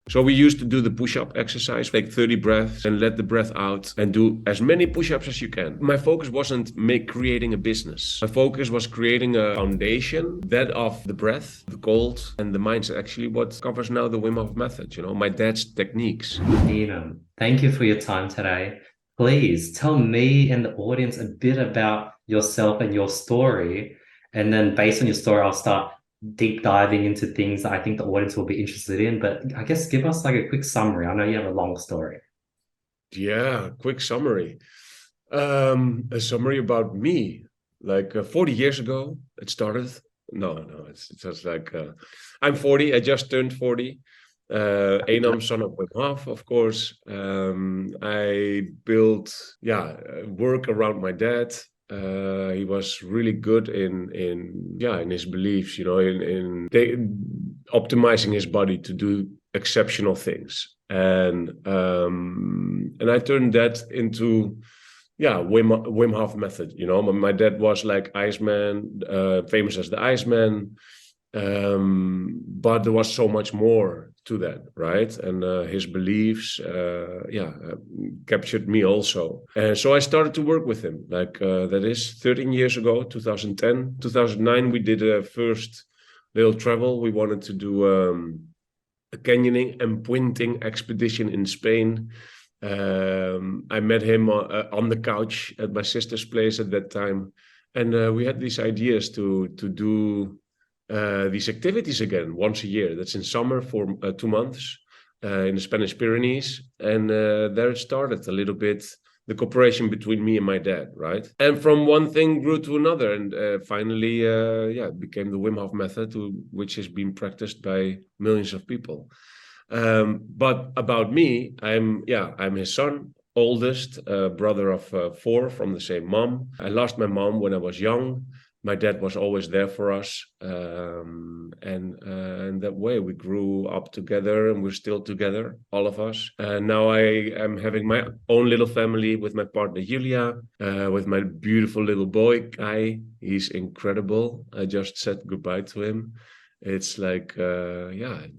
So we used to do the push-up exercise, take 30 breaths and let the breath out and do as many push-ups as you can. My focus wasn't creating a business. My focus was creating a foundation, that of the breath, the cold, and the mindset. Actually, what covers now the Wim Hof method, my dad's techniques. Enahm, thank you for your time today. Please tell me and the audience a bit about yourself and your story. And then based on your story, I'll start deep diving into things that I think the audience will be interested in. But I guess give us like a quick summary. I know you have a long story. Yeah, quick summary. A summary about me. Like 40 years ago, it started. No, it's just like I'm 40. I just turned 40. Enahm, son of Wim Hof, of course. I built, work around my dad. He was really good in his beliefs, optimizing his body to do exceptional things, and I turned that into Wim Hof method. My dad was like Iceman, famous as the Iceman, but there was so much more to that, right? And his beliefs, captured me also. And so I started to work with him. Like that is 13 years ago, 2010, 2009. We did a first little travel. We wanted to do a canyoning and puenting expedition in Spain. I met him on the couch at my sister's place at that time, and we had these ideas to do these activities again once a year. That's in summer for 2 months in the Spanish Pyrenees, and there it started a little bit. The cooperation between me and my dad, right? And from one thing grew to another, and finally, it became the Wim Hof method, which has been practiced by millions of people. But about me, I'm his son, oldest, brother of four from the same mom. I lost my mom when I was young. My dad was always there for us, and that way we grew up together, and we're still together, all of us. And now I am having my own little family with my partner Julia, with my beautiful little boy Kai. He's incredible. I just said goodbye to him. It's like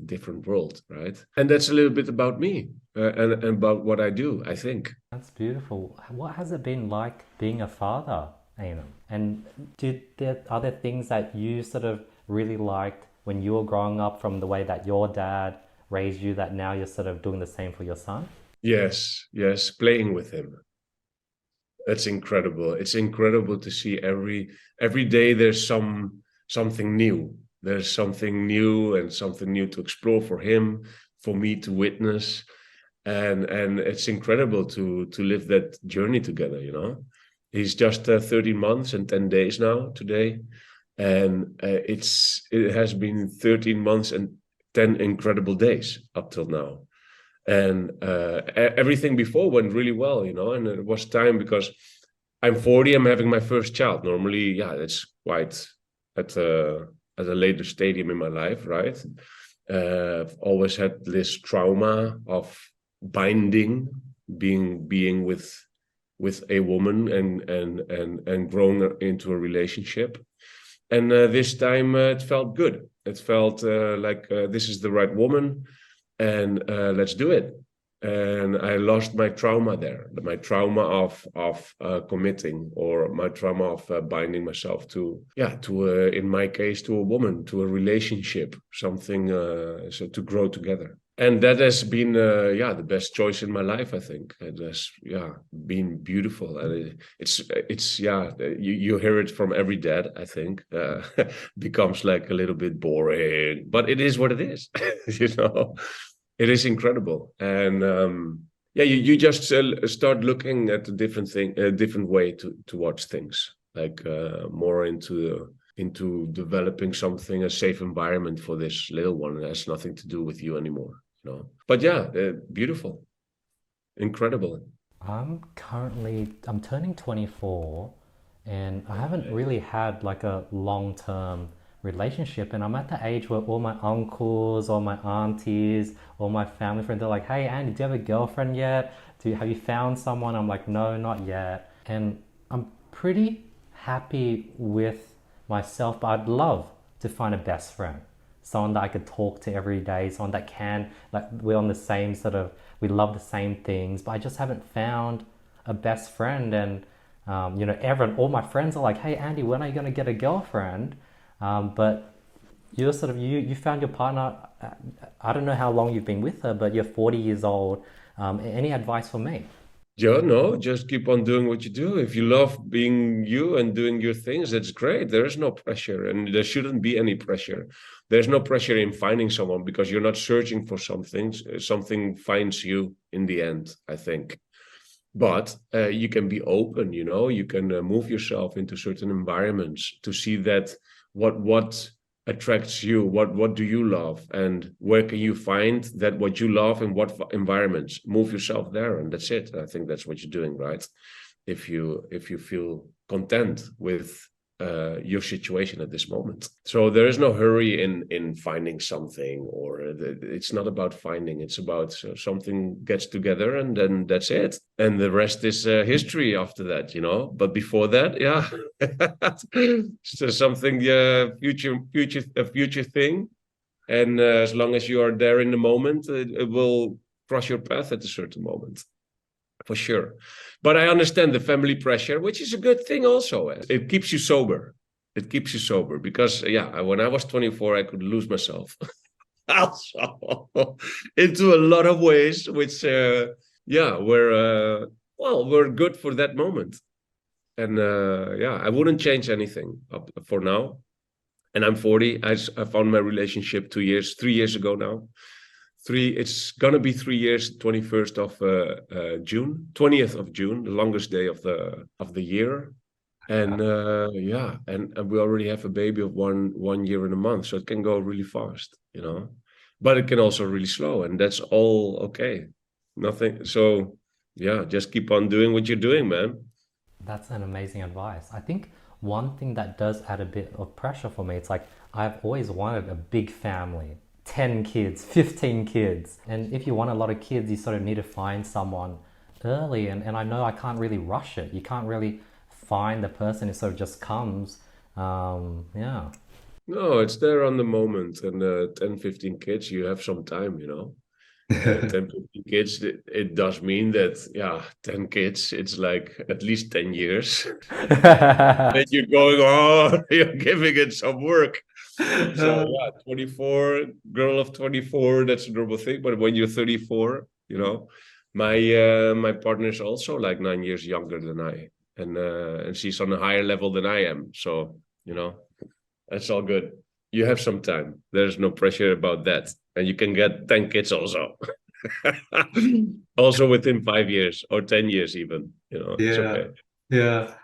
different world, right? And that's a little bit about me, and about what I do, I think. That's beautiful. What has it been like being a father, Enahm? And are there things that you sort of really liked when you were growing up from the way that your dad raised you that now you're sort of doing the same for your son? Yes, playing with him. That's incredible. It's incredible to see every day there's something new. There's something new and something new to explore for him, for me to witness. And it's incredible to live that journey together. He's just 13 months and 10 days now today. And it has been 13 months and 10 incredible days up till now. And everything before went really well. And it was time because I'm 40, I'm having my first child. Normally, that's quite at a later stadium in my life, right? I've always had this trauma of binding, being with a woman and growing into a relationship. And this time it felt good. It felt like this is the right woman, and let's do it. And I lost my trauma there, my trauma of committing, or my trauma of binding myself to in my case, to a woman, to a relationship, something so to grow together. And that has been the best choice in my life, I think. It has been beautiful, and you hear it from every dad, I think. Becomes like a little bit boring, but it is what it is. It is incredible. And you just start looking at a different way to watch things, like more into developing something, a safe environment for this little one. It has nothing to do with you anymore. But beautiful, incredible. I'm turning 24, and I haven't really had like a long-term relationship, and I'm at the age where all my uncles, all my aunties, all my family friends, they're like, hey Andy, do you have a girlfriend yet? Have you found someone? I'm like, no, not yet. And I'm pretty happy with myself, but I'd love to find a best friend. someone that I could talk to every day, someone that can, like, we're on the same sort of, we love the same things, but I just haven't found a best friend. And, everyone, all my friends are like, hey, Andy, when are you going to get a girlfriend? But you're sort of, you found your partner. I don't know how long you've been with her, but you're 40 years old. Any advice for me? Yeah, no, just keep on doing what you do. If you love being you and doing your things, that's great. There is no pressure, and there shouldn't be any pressure. There's no pressure in finding someone because you're not searching for something. Something finds you in the end, I think. But you can be open, you can move yourself into certain environments to see that what attracts you, what do you love, and where can you find that what you love in what environments. Move yourself there, and that's it. I think that's what you're doing, right? If you feel content with your situation at this moment. So there is no hurry in finding something, or it's not about finding. It's about something gets together, and then that's it. And the rest is history after that, But before that, yeah, so something a future thing. And as long as you are there in the moment, it will cross your path at a certain moment for sure. But I understand the family pressure, which is a good thing also. It keeps you sober. It keeps you sober because, yeah, when I was 24, I could lose myself also into a lot of ways, which, yeah, were good for that moment. And yeah, I wouldn't change anything for now. And I'm 40. I found my relationship 3 years ago now. It's gonna be 3 years, 21st of June, 20th of June, the longest day of the year. And yeah, and we already have a baby of 1 year and a month, so it can go really fast, but it can also really slow, and that's all okay. Nothing. So yeah, just keep on doing what you're doing, man. That's an amazing advice. I think one thing that does add a bit of pressure for me, it's like I've always wanted a big family, 10 kids, 15 kids. And if you want a lot of kids, you sort of need to find someone early. And I know I can't really rush it. You can't really find the person, it sort of just comes. Yeah. No, it's there on the moment, and 10, 15 kids, you have some time, 10, 15 kids, it does mean that, yeah, 10 kids, it's like at least 10 years. Then you're going on, you're giving it some work. So yeah, 24, girl of 24, that's a normal thing. But when you're 34, my partner is also like 9 years younger than I, and she's on a higher level than I am. So, that's all good. You have some time. There's no pressure about that. And you can get 10 kids also. Also within 5 years or 10 years even, it's Yeah, okay. yeah.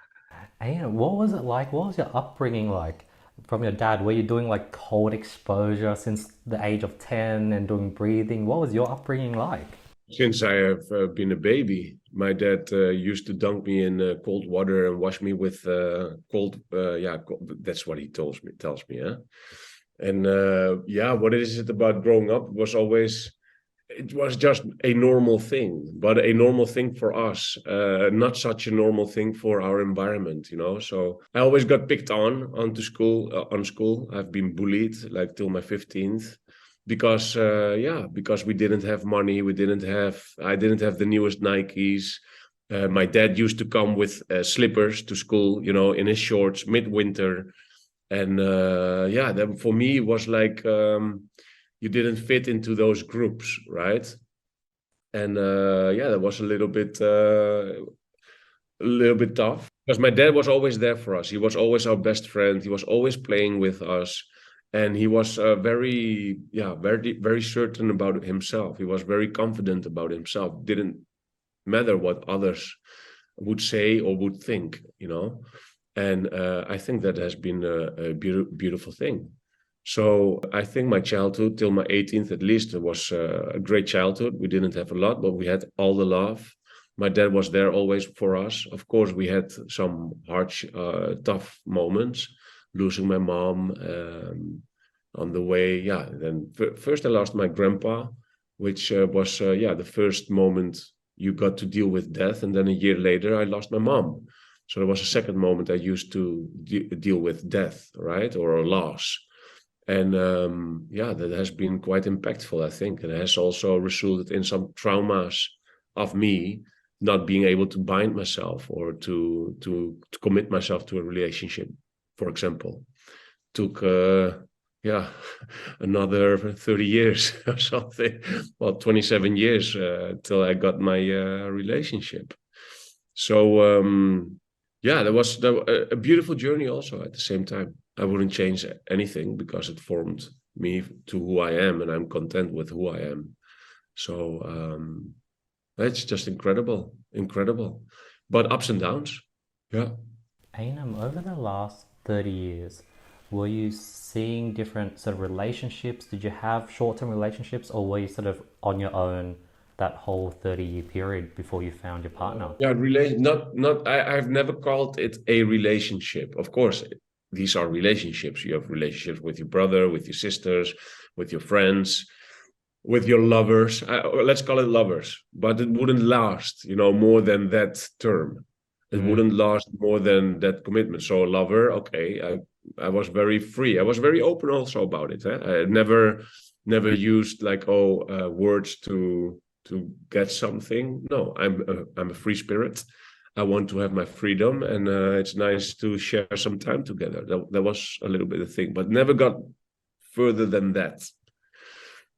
And what was it like? What was your upbringing like from your dad? Were you doing like cold exposure since the age of 10 and doing breathing? What was your upbringing like? Since I have been a baby, my dad used to dunk me in cold water and wash me with cold. Yeah, that's what he tells me. Huh? And yeah, what is it about growing up? It was just a normal thing, but a normal thing for us, not such a normal thing for our environment, So I always got picked on school. I've been bullied like till my 15th because, yeah, because we didn't have money. I didn't have the newest Nikes. My dad used to come with slippers to school, in his shorts, midwinter. And yeah, then for me, it was like, you didn't fit into those groups, right? And yeah, that was a little bit tough because my dad was always there for us. He was always our best friend. He was always playing with us, and he was very certain about himself. He was very confident about himself. Didn't matter what others would say or would think, And I think that has been a beautiful thing. So I think my childhood, till my 18th at least, it was a great childhood. We didn't have a lot, but we had all the love. My dad was there always for us. Of course, we had some tough moments, losing my mom on the way. Yeah, then first I lost my grandpa, which was yeah, the first moment you got to deal with death, and then a year later I lost my mom. So there was a second moment I used to deal with death, right, or a loss. And yeah, that has been quite impactful, I think. It has also resulted in some traumas of me not being able to bind myself or to commit myself to a relationship, for example. Took yeah, another 30 years or something. Well, 27 years till I got my relationship. So yeah, there was a beautiful journey also at the same time. I wouldn't change anything because it formed me to who I am, and I'm content with who I am. So it's just incredible, incredible, but ups and downs. Yeah. Ainam, over the last 30 years, were you seeing different sort of relationships? Did you have short-term relationships, or were you sort of on your own that whole 30-year period before you found your partner? Yeah, not I've never called it a relationship. Of course, these are relationships. You have relationships with your brother, with your sisters, with your friends, with your lovers. Let's call it lovers, but it wouldn't last, more than that term. It Mm. wouldn't last more than that commitment. So a lover, okay, I was very free. I was very open also about it. I never used like words to get something. No, I'm a free spirit. I want to have my freedom, and it's nice to share some time together. That was a little bit of thing, but never got further than that.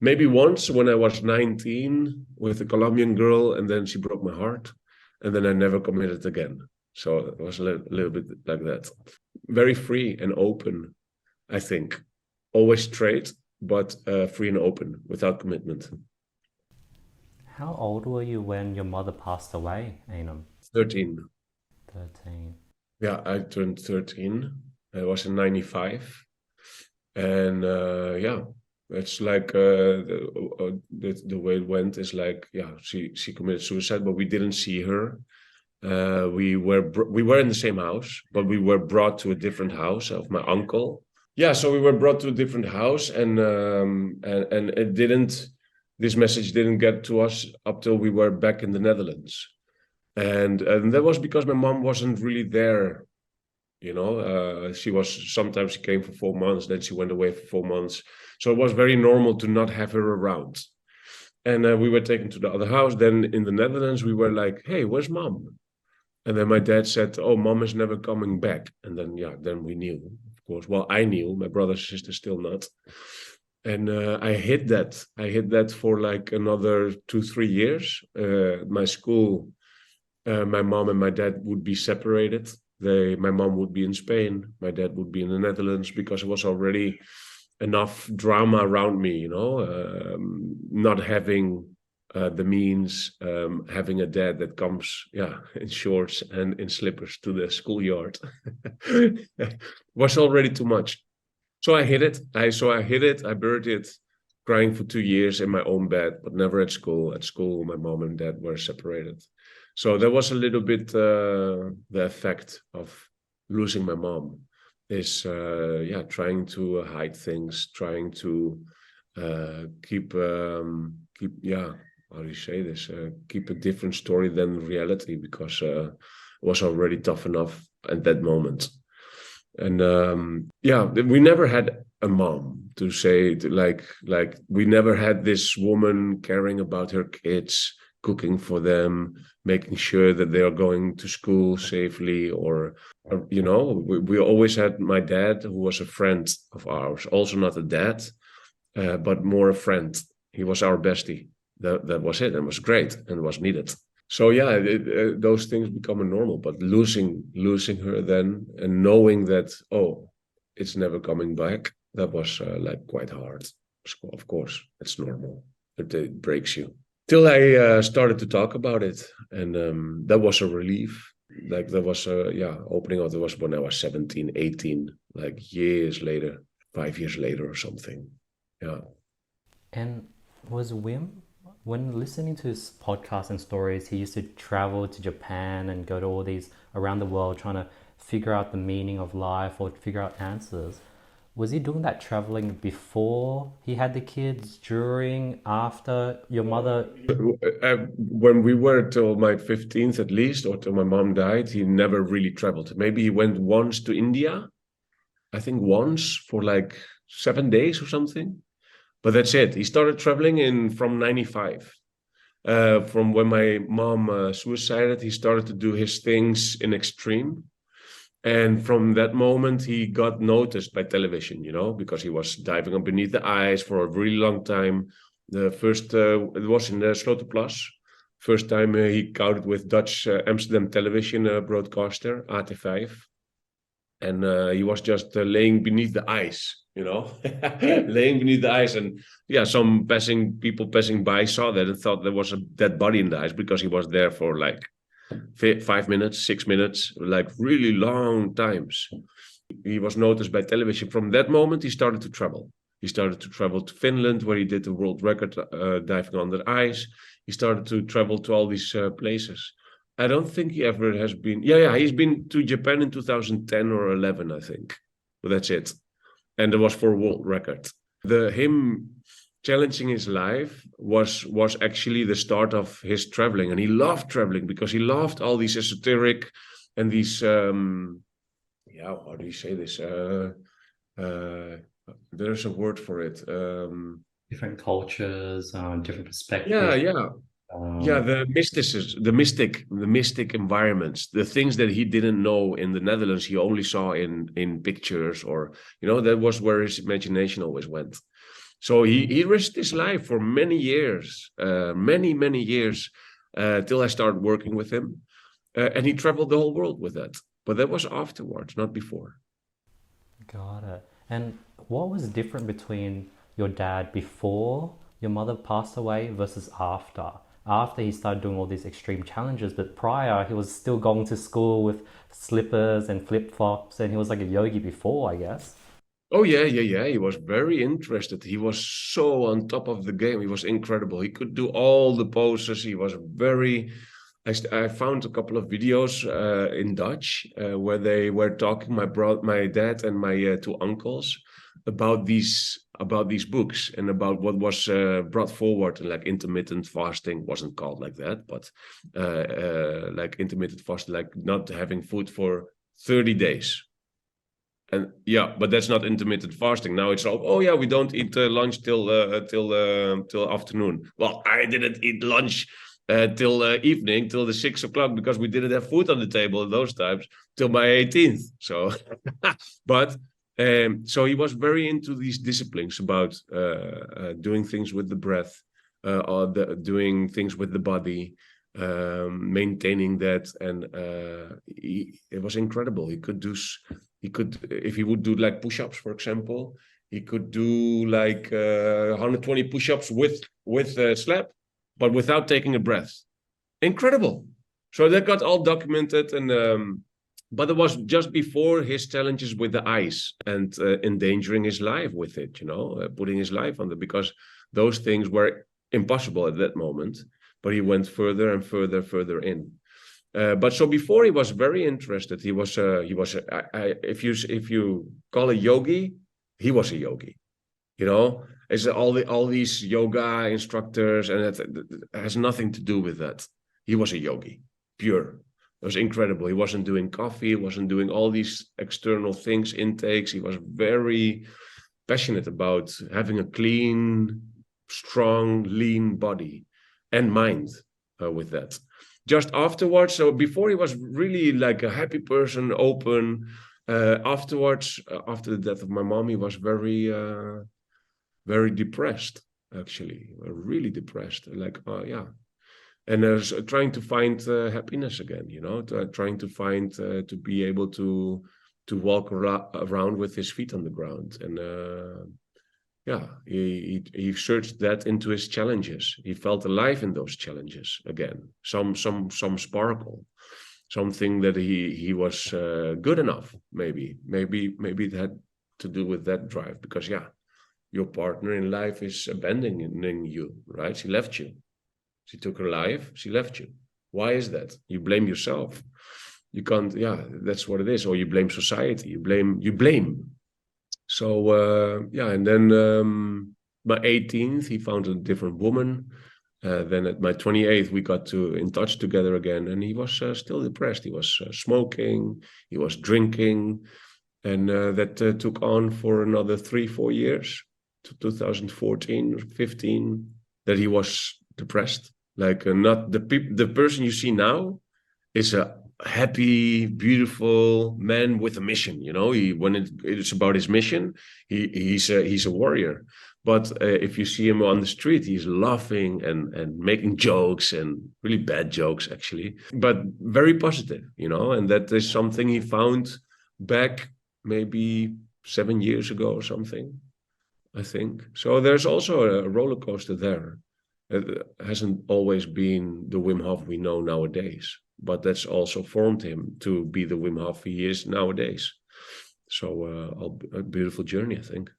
Maybe once when I was 19 with a Colombian girl, and then she broke my heart, and then I never committed again. So it was a little bit like that. Very free and open, I think. Always straight, but free and open without commitment. How old were you when your mother passed away, Ainam? 13. 13. Yeah, I turned 13. I was in 95. And yeah, it's like the way it went is like, yeah, she committed suicide, but we didn't see her. We were in the same house, but we were brought to a different house of my uncle. Yeah, so we were brought to a different house, and it didn't. This message didn't get to us up till we were back in the Netherlands, and that was because my mom wasn't really there. She was sometimes she came for 4 months, then she went away for 4 months. So it was very normal to not have her around. And we were taken to the other house. Then in the Netherlands, we were like, "Hey, where's mom?" And then my dad said, "Oh, mom is never coming back." And then, yeah, then we knew, of course. Well, I knew, my brother and sister still not. And I hid that. I hid that for like another 2, 3 years. My school, my mom and my dad would be separated. My mom would be in Spain, my dad would be in the Netherlands, because it was already enough drama around me, not having the means, having a dad that comes, yeah, in shorts and in slippers to the schoolyard was already too much. So I hid it. I buried it, crying for 2 years in my own bed, but never at school. At school, my mom and dad were separated. So there was a little bit the effect of losing my mom is yeah, trying to hide things, trying to keep yeah, how do you say this? Keep a different story than reality, because it was already tough enough at that moment. And yeah, we never had a mom to say like we never had this woman caring about her kids, cooking for them, making sure that they are going to school safely, or we always had my dad, who was a friend of ours, also not a dad, but more a friend. He was our bestie. That was it, and was great, and was needed. So yeah, those things become a normal. But losing her then, and knowing that, oh, it's never coming back, that was like quite hard. So of course, it's normal. It breaks you. Till I started to talk about it, and that was a relief. Like there was a, yeah, opening up. That was when I was 17, 18, like years later, 5 years later or something. Yeah. And was Wim, when listening to his podcasts and stories, he used to travel to Japan and go to all these around the world trying to figure out the meaning of life or figure out answers. Was he doing that traveling before he had the kids, during, after your mother? When we were till my 15th at least, or till my mom died, he never really traveled. Maybe he went once to India, I think once for like 7 days or something. But that's it. He started traveling in from 95. From when my mom suicided, he started to do his things in extreme. And from that moment, he got noticed by television, because he was diving up beneath the ice for a really long time. The first, it was in the Sloterplas. First time he counted with Dutch Amsterdam television broadcaster, AT5. And he was just laying beneath the ice, laying beneath the ice. And yeah, some people passing by saw that and thought there was a dead body in the ice because he was there for like 5 minutes, 6 minutes, like really long times. He was noticed by television. From that moment, he started to travel. He started to travel to Finland, where he did the world record diving under ice. He started to travel to all these places. I don't think he ever has been. Yeah, he's been to Japan in 2010 or 11, I think. But that's it. And it was for a world record. Him challenging his life was actually the start of his traveling, and he loved traveling because he loved all these esoteric and these how do you say this? There's a word for it. Different cultures, different Yeah, perspectives. yeah. Yeah, the mysticism, the mystic environments, the things that he didn't know in the Netherlands, he only saw in pictures, or that was where his imagination always went. So he risked his life for many years, many years, till I started working with him, and he traveled the whole world with that. But that was afterwards, not before. Got it. And what was different between your dad before your mother passed away versus after? After he started doing all these extreme challenges, but prior he was still going to school with slippers and flip flops, and he was like a yogi before, I guess. Oh yeah. He was very interested. He was so on top of the game. He was incredible. He could do all the poses. He was very. I found a couple of videos in Dutch where they were talking, my dad and my two uncles, about these books and about what was brought forward. And like intermittent fasting wasn't called like that, but like intermittent fasting, like not having food for 30 days. And yeah, but that's not intermittent fasting. Now it's all, oh yeah, we don't eat lunch till afternoon. Well, I didn't eat lunch till evening, till the 6 o'clock, because we didn't have food on the table in those times till my 18th. So, but so he was very into these disciplines about doing things with the breath, or doing things with the body, maintaining that, and it was incredible. He could, if he would do like push-ups, for example, he could do like 120 push-ups with slap, but without taking a breath. Incredible. So that got all documented, and but it was just before his challenges with the ice and endangering his life with it, putting his life on it, because those things were impossible at that moment. But he went further and further in. But so before, he was very interested. He was if you call a yogi, he was a yogi. It's all these yoga instructors, and it has nothing to do with that. He was a yogi, pure. It was incredible. He wasn't doing coffee. He wasn't doing all these external things, intakes. He was very passionate about having a clean, strong, lean body and mind with that. Just afterwards, so before he was really like a happy person, open. Afterwards, after the death of my mom, he was very depressed, actually, really depressed. Like, yeah. And I was trying to find happiness again, trying to find, to be able to walk around with his feet on the ground. And yeah, he searched that into his challenges. He felt alive in those challenges again. Some sparkle, something that he was good enough. Maybe it had to do with that drive, because yeah, your partner in life is abandoning you, right? She left you. She took her life. She left you. Why is that? You blame yourself. You can't. Yeah, that's what it is. Or you blame society. You blame. So yeah, and then my 18th, he found a different woman. Then at my 28th, we got in touch together again, and he was still depressed. He was smoking, he was drinking, And that took on for another 3-4 years, to 2014 or 15, that he was depressed. Like not the person you see now is a happy, beautiful man with a mission. You know, when it's about his mission, he's a warrior. But if you see him on the street, he's laughing and making jokes, and really bad jokes actually, but very positive. You know, and that is something he found back maybe 7 years ago or something, I think. So there's also a roller coaster there. It hasn't always been the Wim Hof we know nowadays, but that's also formed him to be the Wim Hof he is nowadays. So a beautiful journey, I think.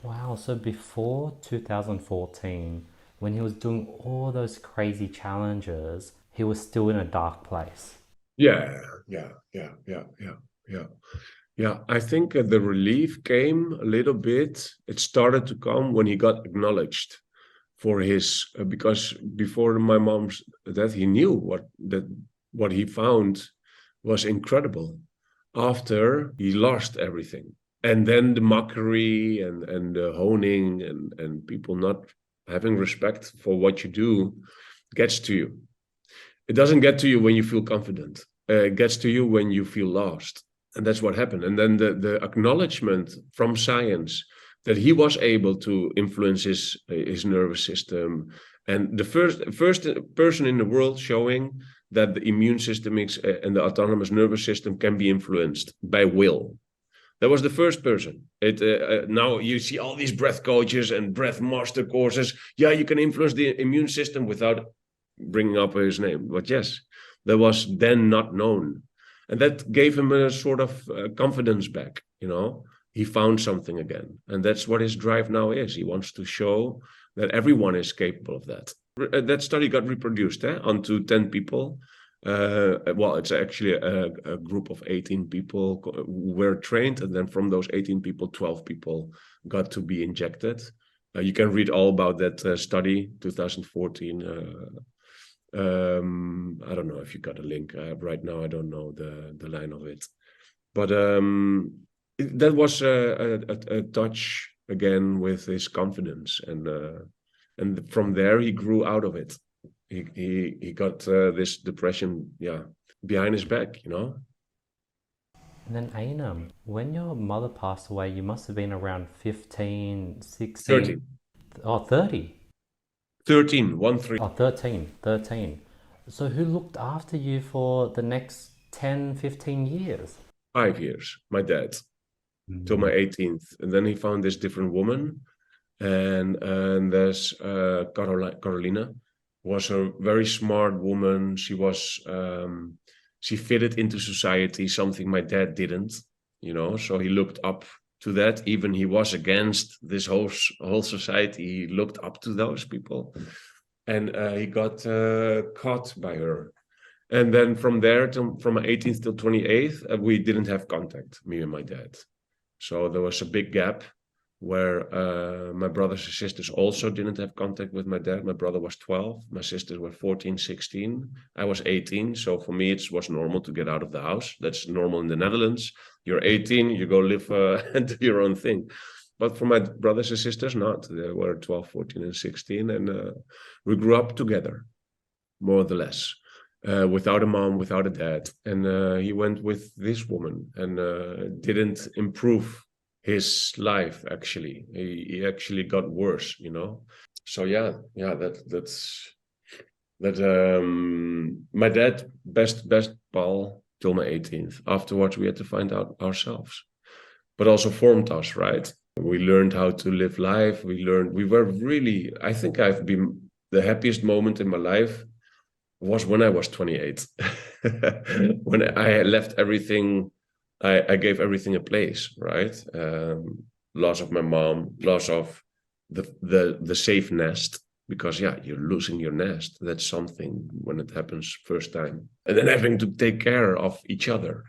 Wow, so before 2014, when he was doing all those crazy challenges, he was still in a dark place. Yeah, yeah. Yeah, I think the relief came a little bit. It started to come when he got acknowledged for his because before my mom's death, he knew what he found was incredible. After he lost everything, and then the mockery and the honing and people not having respect for what you do gets to you. It doesn't get to you when you feel confident. It gets to you when you feel lost. And that's what happened. And then the acknowledgement from science that he was able to influence his nervous system. And the first person in the world showing that the immune system and the autonomous nervous system can be influenced by will. That was the first person. Now you see all these breath coaches and breath master courses. Yeah, you can influence the immune system without bringing up his name. But yes, that was then not known. And that gave him a sort of confidence back, you know. He found something again. And that's what his drive now is. He wants to show that everyone is capable of that. That study got reproduced onto 10 people. Well, it's actually a group of 18 people who were trained. And then from those 18 people, 12 people got to be injected. You can read all about that study, 2014. I don't know if you got a link right now. I don't know the line of it, but that was a touch again with his confidence, and from there he grew out of it. He got this depression, yeah, behind his back, you know. And then Ainam, when your mother passed away, you must have been around 15, 16, 13, or 30. 13, 1-3. Oh, 13, 13. So who looked after you for the next 10, 15 years? 5 years, my dad, till my 18th, and then he found this different woman, and there's Carolina was a very smart woman. She fitted into society, something my dad didn't, you know. So he looked up to that. Even he was against this whole society, he looked up to those people, and he got caught by her. And then from there, from my 18th till 28th, we didn't have contact, me and my dad. So there was a big gap where my brothers and sisters also didn't have contact with my dad. My brother was 12, my sisters were 14, 16. I was 18, so for me it was normal to get out of the house. That's normal in the Netherlands. You're 18, you go live and do your own thing. But for my brothers and sisters, not. They were 12, 14, and 16, and we grew up together, more or less. Without a mom, without a dad. And he went with this woman and didn't improve his life, actually. He actually got worse, you know. So yeah, that's my dad best pal till my 18th. Afterwards we had to find out ourselves, but also formed us, right? We learned how to live life. We were really, I think I've been the happiest moment in my life was when I was 28. When I left everything, I gave everything a place, right? Loss of my mom, loss of the safe nest, because yeah, you're losing your nest. That's something when it happens first time, and then having to take care of each other.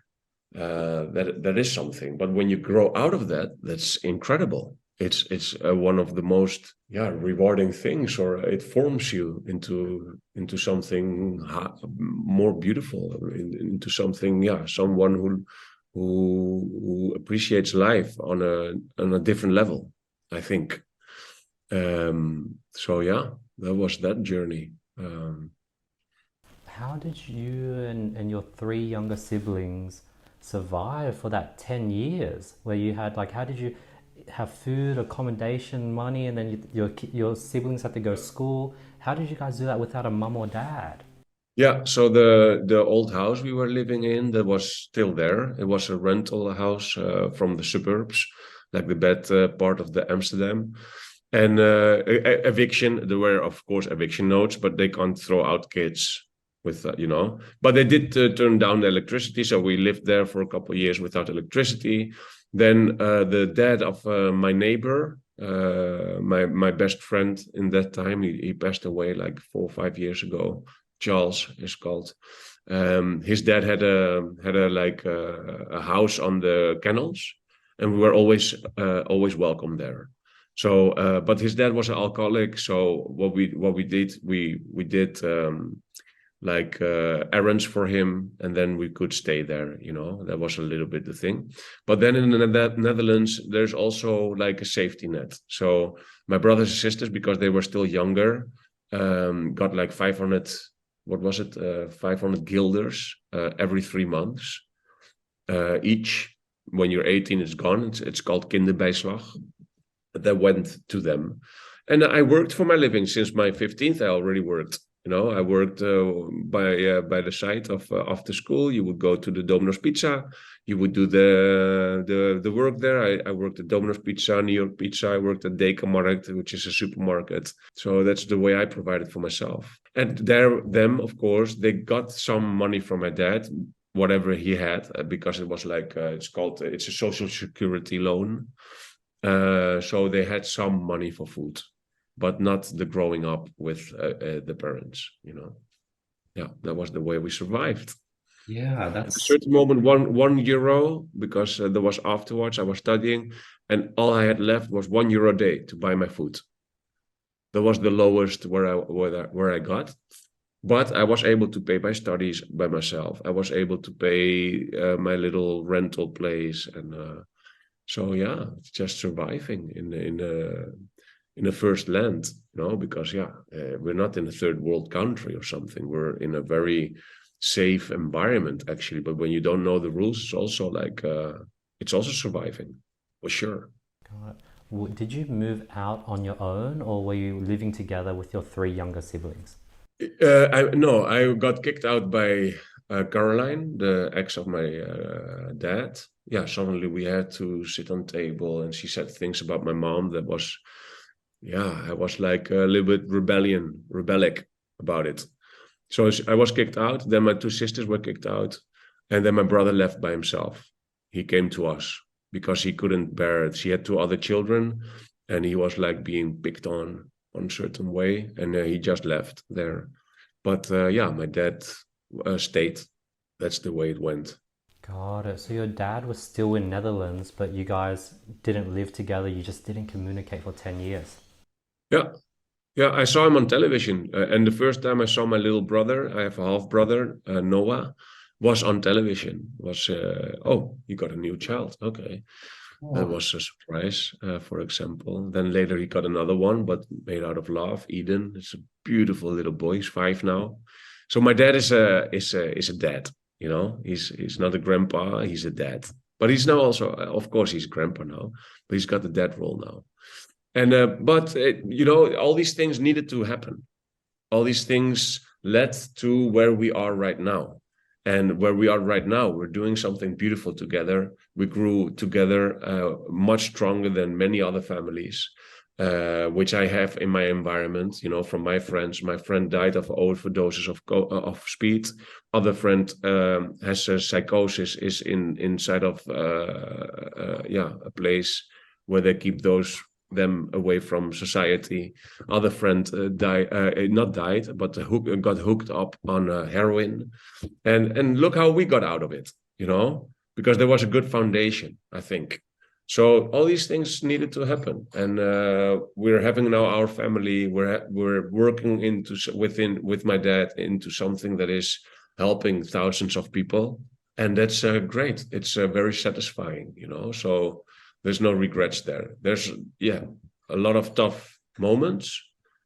That is something. But when you grow out of that, that's incredible. It's one of the most rewarding things, or it forms you into something more beautiful, into something someone who appreciates life on a different level, I think. So yeah, that was that journey. How did you and your three younger siblings survive for that 10 years where you had, like, how did you have food, accommodation, money, and then your siblings had to go to school? How did you guys do that without a mum or dad? Yeah, so the old house we were living in, that was still there. It was a rental house from the suburbs, like the bad part of the Amsterdam. And eviction, there were of course eviction notes, but they can't throw out kids with But they did turn down the electricity, so we lived there for a couple of years without electricity. Then the dad of my neighbor, my best friend in that time, he passed away like 4 or 5 years ago. Charles is called. His dad had a like a house on the canals, and we were always welcome there. So, but his dad was an alcoholic. So what we did, we did like errands for him, and then we could stay there. That was a little bit the thing. But then in the Netherlands, there's also like a safety net. So my brothers and sisters, because they were still younger, got like 500. What was it? 500 guilders every 3 months each. When you're 18, it's gone. It's called kinderbijslag. That went to them. And I worked for my living since my 15th. I already worked. I worked by the side of after school. You would go to the Domino's Pizza. You would do the work there. I worked at Domino's Pizza, New York Pizza. I worked at Dekamarkt, which is a supermarket. So that's the way I provided for myself. And them, of course, they got some money from my dad, whatever he had, because it was like it's a social security loan. So they had some money for food, but not the growing up with the parents. Yeah, that was the way we survived. Yeah, At a that's certain moment, one euro, because there was afterwards I was studying, and all I had left was €1 a day to buy my food. That was the lowest where I got. But I was able to pay my studies by myself. I was able to pay my little rental place, and so yeah, it's just surviving in a first land, because we're not in a third world country or something. We're in a very safe environment actually. But when you don't know the rules, it's also like it's also surviving for sure. got it. Did you move out on your own, or were you living together with your three younger siblings? No, I got kicked out by Caroline, the ex of my dad. Yeah, suddenly we had to sit on table, and she said things about my mom that was, yeah, I was like a little bit rebellic about it. So I was kicked out. Then my two sisters were kicked out, and then my brother left by himself. He came to us because he couldn't bear it. She had two other children, and he was like being picked on a certain way, and he just left there. But yeah, my dad stayed. That's the way it went. Got it. So your dad was still in Netherlands, but you guys didn't live together. You just didn't communicate for 10 years. Yeah, yeah. I saw him on television, and the first time I saw my little brother, I have a half brother, Noah, was on television. Was oh, you got a new child? Okay, that Oh, was a surprise. For example, then later he got another one, but made out of love. Eden, it's a beautiful little boy. He's 5 now. So my dad is a dad. He's not a grandpa. He's a dad. But he's now also, of course, he's grandpa now. But he's got the dad role now. And but all these things needed to happen. All these things led to where we are right now. And where we are right now, we're doing something beautiful together. We grew together much stronger than many other families, which I have in my environment, from my friends. My friend died of overdoses of speed. Other friend has a psychosis, is inside of a place where they keep them away from society. Other friend not died, but got hooked up on heroin, and look how we got out of it, because there was a good foundation, I think. So all these things needed to happen, and we're having now our family. We're working with my dad into something that is helping thousands of people, and that's great. It's very satisfying, you know. So there's no regrets there. There's yeah, a lot of tough moments,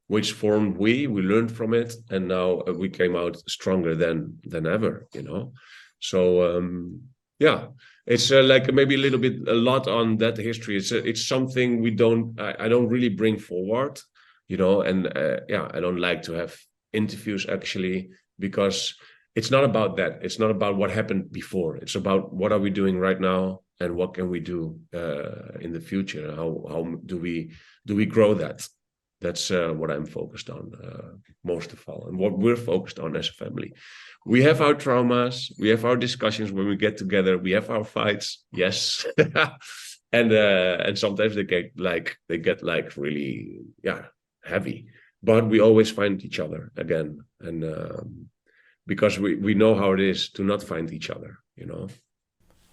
which formed we learned from it, and now we came out stronger than ever, you know. So yeah, it's like maybe a little bit a lot on that history. It's something we don't I don't really bring forward, you know, and yeah, I don't like to have interviews actually because it's not about that. It's not about what happened before. It's about what are we doing right now and what can we do in the future. How do we grow that? That's what I'm focused on most of all, and what we're focused on as a family. We have our traumas, we have our discussions when we get together, we have our fights, yes, and sometimes they get like really heavy, but we always find each other again, and because we know how it is to not find each other, you know.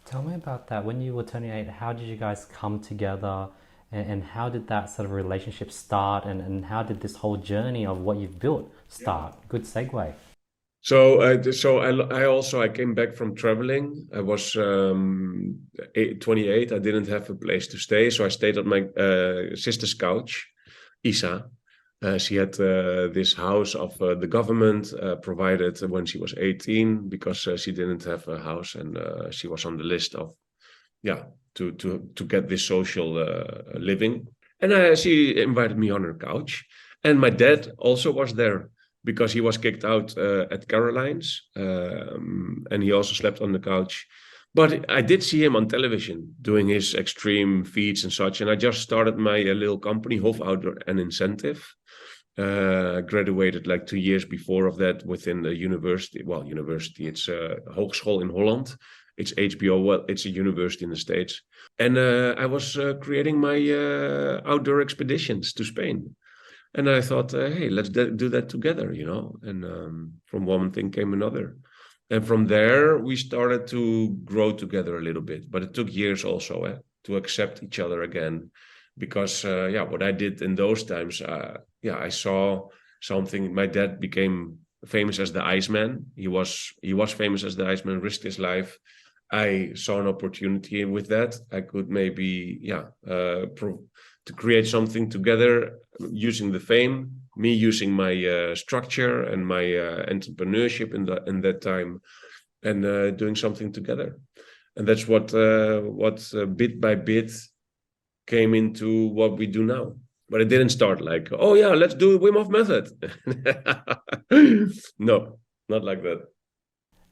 Tell me about that. When you were 28, how did you guys come together, and how did that sort of relationship start, and how did this whole journey of what you've built start? Good segue. So I also I came back from traveling. I was 28. I didn't have a place to stay, so I stayed at my sister's couch, Isa. She had this house of the government provided when she was 18 because she didn't have a house, and she was on the list of yeah to get this social living. And she invited me on her couch, and my dad also was there because he was kicked out at Caroline's, and he also slept on the couch. But I did see him on television doing his extreme feats and such, and I just started my little company, Hof Outdoor and Incentive. Graduated like 2 years before of that within the university. Well, university, it's a hogeschool in Holland. It's HBO. Well, it's a university in the States. And I was creating my outdoor expeditions to Spain. And I thought, hey, let's do that together, you know. And from one thing came another. And from there, we started to grow together a little bit. But it took years also to accept each other again. Because, yeah, what I did in those times, yeah, I saw something. My dad became famous as the Iceman. He was famous as the Iceman, risked his life. I saw an opportunity with that. I could maybe, yeah, to create something together using the fame, me using my structure and my entrepreneurship in that time, and doing something together. And that's what bit by bit came into what we do now. But it didn't start like, oh yeah, let's do Wim Hof Method. No, not like that.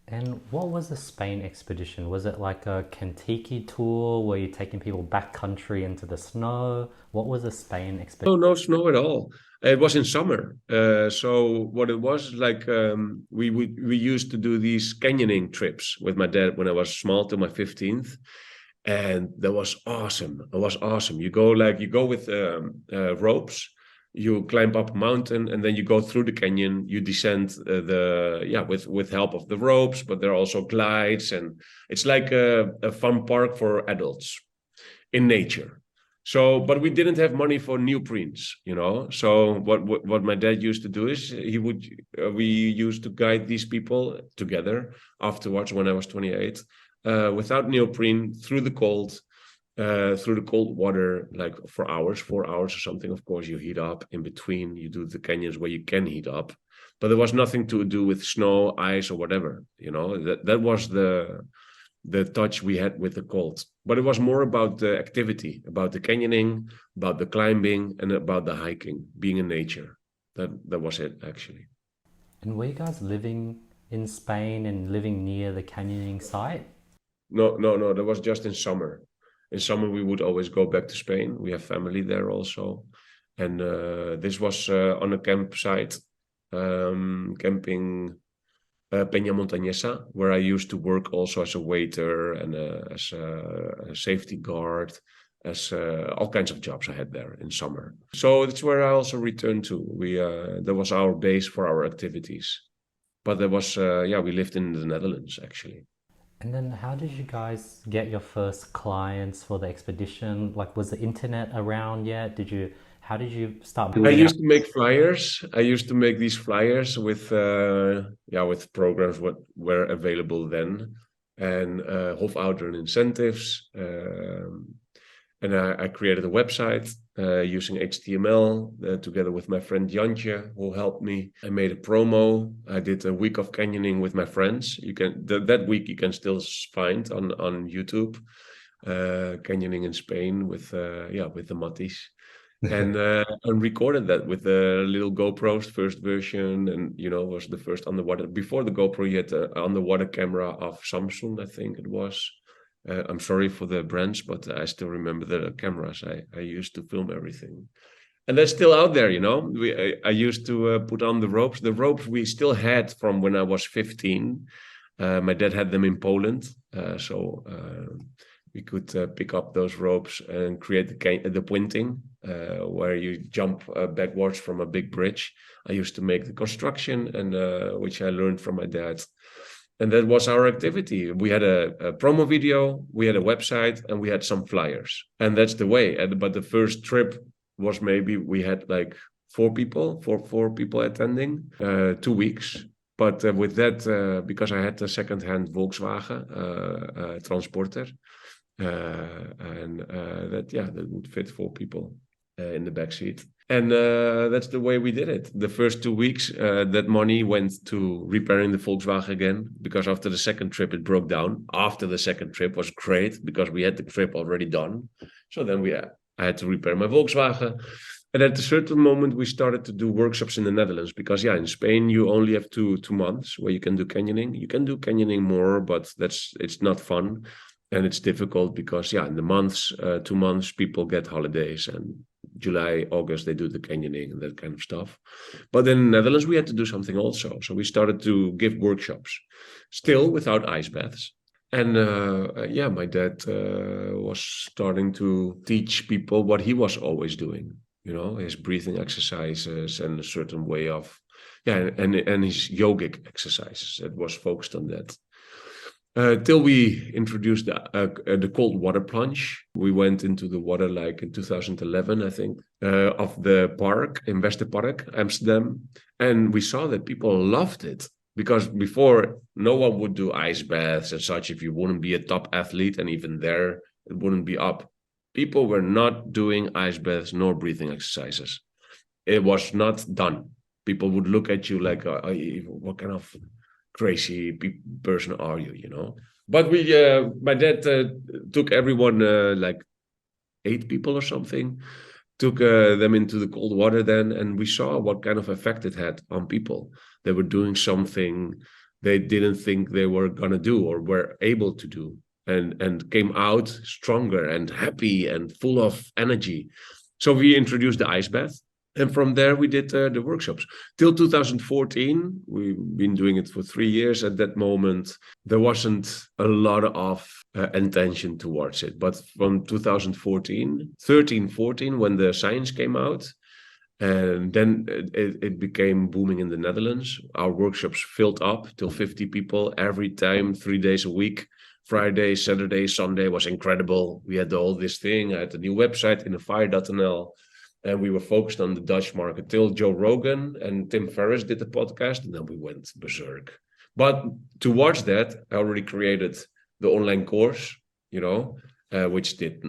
And what was the Spain expedition? Was it like a Kentucky tour where you're taking people backcountry into the snow? What was the Spain expedition? Oh, no snow at all. It was in summer. So what it was like, we used to do these canyoning trips with my dad when I was small to my 15th, and that was awesome. It was awesome. You go with ropes, you climb up a mountain, and then you go through the canyon. You descend the yeah with help of the ropes, but there are also glides, and it's like a fun park for adults in nature. So, but we didn't have money for neoprenes, you know. So what my dad used to do is we used to guide these people together afterwards when I was 28 without neoprene through the cold water, like for hours, 4 hours or something. Of course, you heat up in between. You do the canyons where you can heat up, but there was nothing to do with snow, ice, or whatever. You know, that was the touch we had with the cold. But it was more about the activity, about the canyoning, about the climbing, and about the hiking, being in nature. That was it actually. And were you guys living in Spain and living near the canyoning site? No, no, no. That was just in summer. In summer, we would always go back to Spain. We have family there also, and this was on a campsite, camping Peña Montañesa, where I used to work also as a waiter and as a safety guard, as all kinds of jobs I had there in summer. So that's where I also returned to. That was our base for our activities. But there was yeah, we lived in the Netherlands actually. And then how did you guys get your first clients for the expedition? Like, was the internet around yet? How did you start I building out? used to make flyers. I used to make these flyers with yeah with programs what were available then. and Hofouderen incentives. And I created a website using HTML together with my friend Jantje, who helped me. I made a promo. I did a week of canyoning with my friends. You can that week you can still find on YouTube. Canyoning in Spain with the Matties. And recorded that with the little GoPro's first version, and was the first underwater. Before the GoPro, you had an underwater camera of Samsung, I think it was. I'm sorry for the brands, but I still remember the cameras I used to film everything. And that's still out there, I used to put on the ropes. The ropes we still had from when I was 15. My dad had them in Poland, so we could pick up those ropes and create the pointing, where you jump backwards from a big bridge. I used to make the construction, and which I learned from my dad. And that was our activity. We had a promo video, we had a website, and we had some flyers. And that's the way. But the first trip was maybe we had like four people attending, 2 weeks. But with that, because I had a second-hand Volkswagen Transporter, and that would fit 4 people in the back seat. And that's the way we did it. The first 2 weeks, that money went to repairing the Volkswagen again, because after the second trip, it broke down. After the second trip was great because we had the trip already done. So then I had to repair my Volkswagen. And at a certain moment, we started to do workshops in the Netherlands because, in Spain, you only have two months where you can do canyoning. You can do canyoning more, but it's not fun. And it's difficult because, in the months, 2 months, people get holidays, and July, August, they do the canyoning and that kind of stuff. But in the Netherlands, we had to do something also. So we started to give workshops, still without ice baths. And my dad was starting to teach people what he was always doing, his breathing exercises and a certain way of, and his yogic exercises. It was focused on that. Till we introduced the cold water plunge. We went into the water like in 2011, I think, of the park, in Westerpark, Amsterdam. And we saw that people loved it, because before no one would do ice baths and such if you wouldn't be a top athlete, and even there, it wouldn't be up. People were not doing ice baths nor breathing exercises. It was not done. People would look at you like, what kind of crazy person are you, But my dad took everyone, like 8 people or something, took them into the cold water then, and we saw what kind of effect it had on people. They were doing something they didn't think they were going to do or were able to do, and came out stronger and happy and full of energy. So we introduced the ice bath. And from there, we did the workshops. Till 2014, we've been doing it for 3 years. At that moment, there wasn't a lot of intention towards it. But from 2013, 14, when the science came out, and then it became booming in the Netherlands. Our workshops filled up till 50 people every time, 3 days a week. Friday, Saturday, Sunday was incredible. We had all this thing. I had a new website, Innerfire.nl. And we were focused on the Dutch market till Joe Rogan and Tim Ferriss did the podcast, and then we went berserk. But towards that, I already created the online course, which did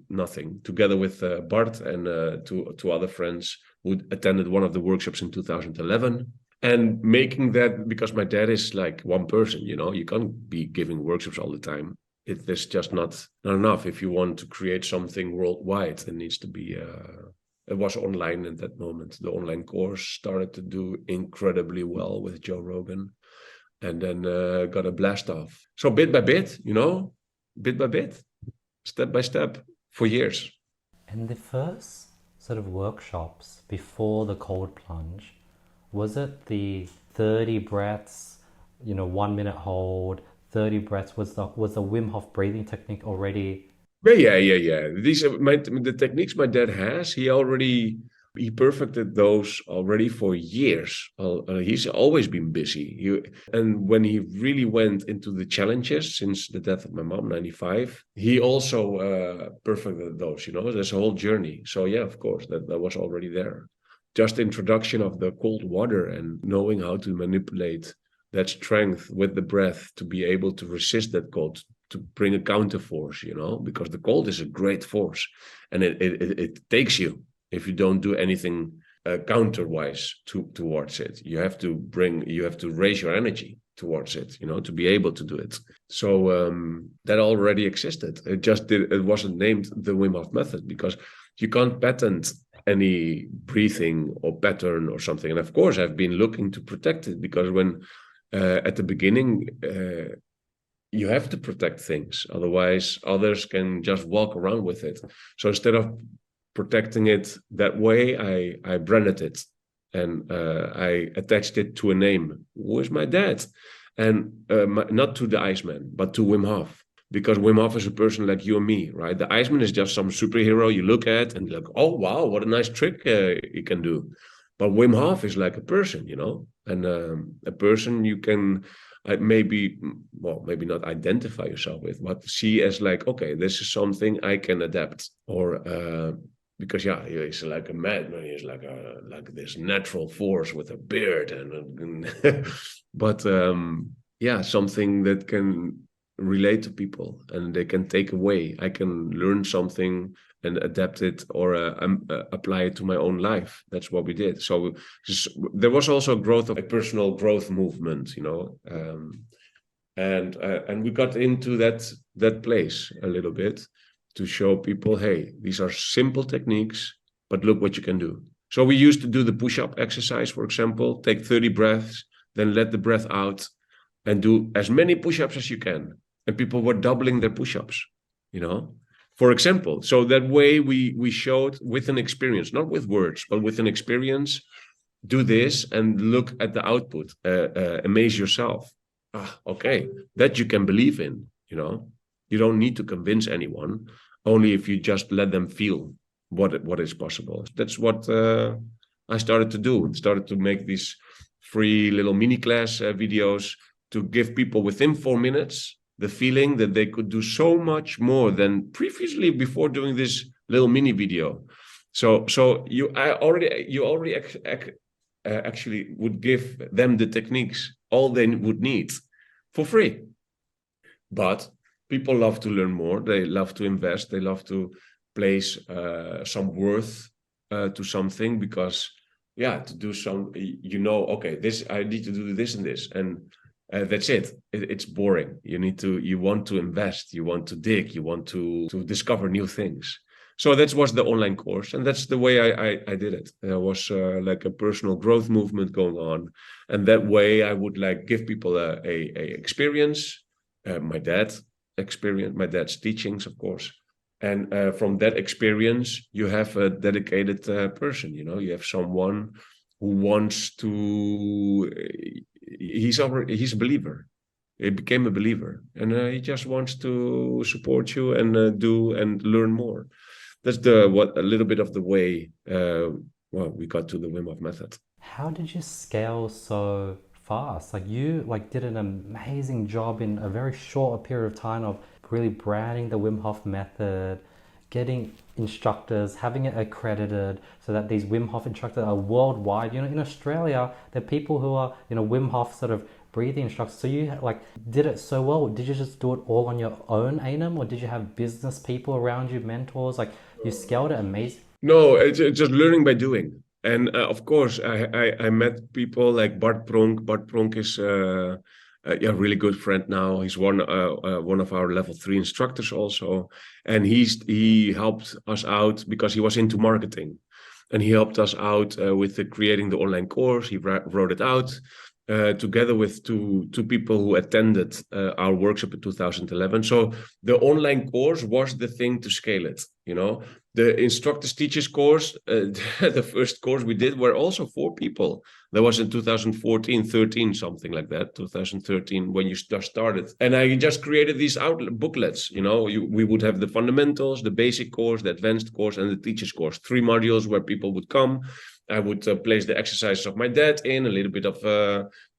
nothing. Together with Bart and two other friends who attended one of the workshops in 2011. And making that, because my dad is like one person, you can't be giving workshops all the time. It's just not enough. If you want to create something worldwide, it needs to be... It was online at that moment. The online course started to do incredibly well with Joe Rogan, and then got a blast off. So bit by bit, bit by bit, step by step, for years. And the first sort of workshops before the cold plunge, was it the 30 breaths, 1 minute hold, 30 breaths? Was the Wim Hof breathing technique already? Yeah. These are the techniques my dad has. He perfected those already for years. He's always been busy. And when he really went into the challenges since the death of my mom, 95, he also perfected those. There's a whole journey. So yeah, of course, that was already there. Just introduction of the cold water and knowing how to manipulate that strength with the breath to be able to resist that cold, to bring a counter force, because the cold is a great force, and it takes you if you don't do anything counter-wise towards it. You have to raise your energy towards it, to be able to do it. So that already existed. It wasn't named the Wim Hof method because you can't patent any breathing or pattern or something. And of course, I've been looking to protect it because when at the beginning, you have to protect things. Otherwise, others can just walk around with it. So instead of protecting it that way, I branded it and I attached it to a name. Who is my dad? And not to the Iceman, but to Wim Hof. Because Wim Hof is a person like you and me, right? The Iceman is just some superhero you look at and you're like, oh, wow, what a nice trick he can do. But Wim Hof is like a person, and a person you can maybe not identify yourself with, but see as like, okay, this is something I can adapt. Or because he's like a madman, he's like this natural force with a beard, but something that can relate to people and they can take away. I can learn something and adapt it or apply it to my own life. That's what we did. So there was also growth of a personal growth movement, and we got into that place a little bit to show people, hey, these are simple techniques, but look what you can do. So we used to do the push-up exercise, for example, take 30 breaths, then let the breath out and do as many push-ups as you can. And people were doubling their push-ups, for example. So that way we showed with an experience, not with words, but with an experience, do this and look at the output, amaze yourself. Okay, that you can believe in, You don't need to convince anyone, only if you just let them feel what is possible. That's what I started to do. Started to make these free little mini class videos to give people within 4 minutes the feeling that they could do so much more than previously before doing this little mini video. So you already actually would give them the techniques, all they would need for free. But people love to learn more. They love to invest. They love to place some worth to something because, to do some, okay, this, I need to do this and this. And that's it. It's boring. You want to invest. You want to dig. You want to discover new things. So that was the online course, and that's the way I did it. There was like a personal growth movement going on, and that way I would like give people a experience. My dad's teachings, of course, and from that experience, you have a dedicated person. You have someone who wants to. He's a believer. He became a believer, and he just wants to support you and do and learn more. That's a little bit of the way we got to the Wim Hof method. How did you scale so fast? Like you did an amazing job in a very short period of time of really branding the Wim Hof method, getting instructors, having it accredited so that these Wim Hof instructors are worldwide. In Australia, there are people who are, Wim Hof sort of breathing instructors. So you did it so well. Did you just do it all on your own, Enahm, or did you have business people around you, mentors? You scaled it amazing. No, it's just learning by doing. And of course, I met people like Bart Pronk. Bart Pronk is a really good friend now. He's one of our level 3 instructors also, and he helped us out because he was into marketing, and he helped us out with creating the online course. He wrote it out together with two people who attended our workshop in 2011. So the online course was the thing to scale it. The instructors teachers course, the first course we did were also 4 people. That was in 2014, 13, something like that, 2013, when you just started. And I just created these booklets. We would have the fundamentals, the basic course, the advanced course, and the teachers course. 3 modules where people would come. I would place the exercises of my dad in, a little bit of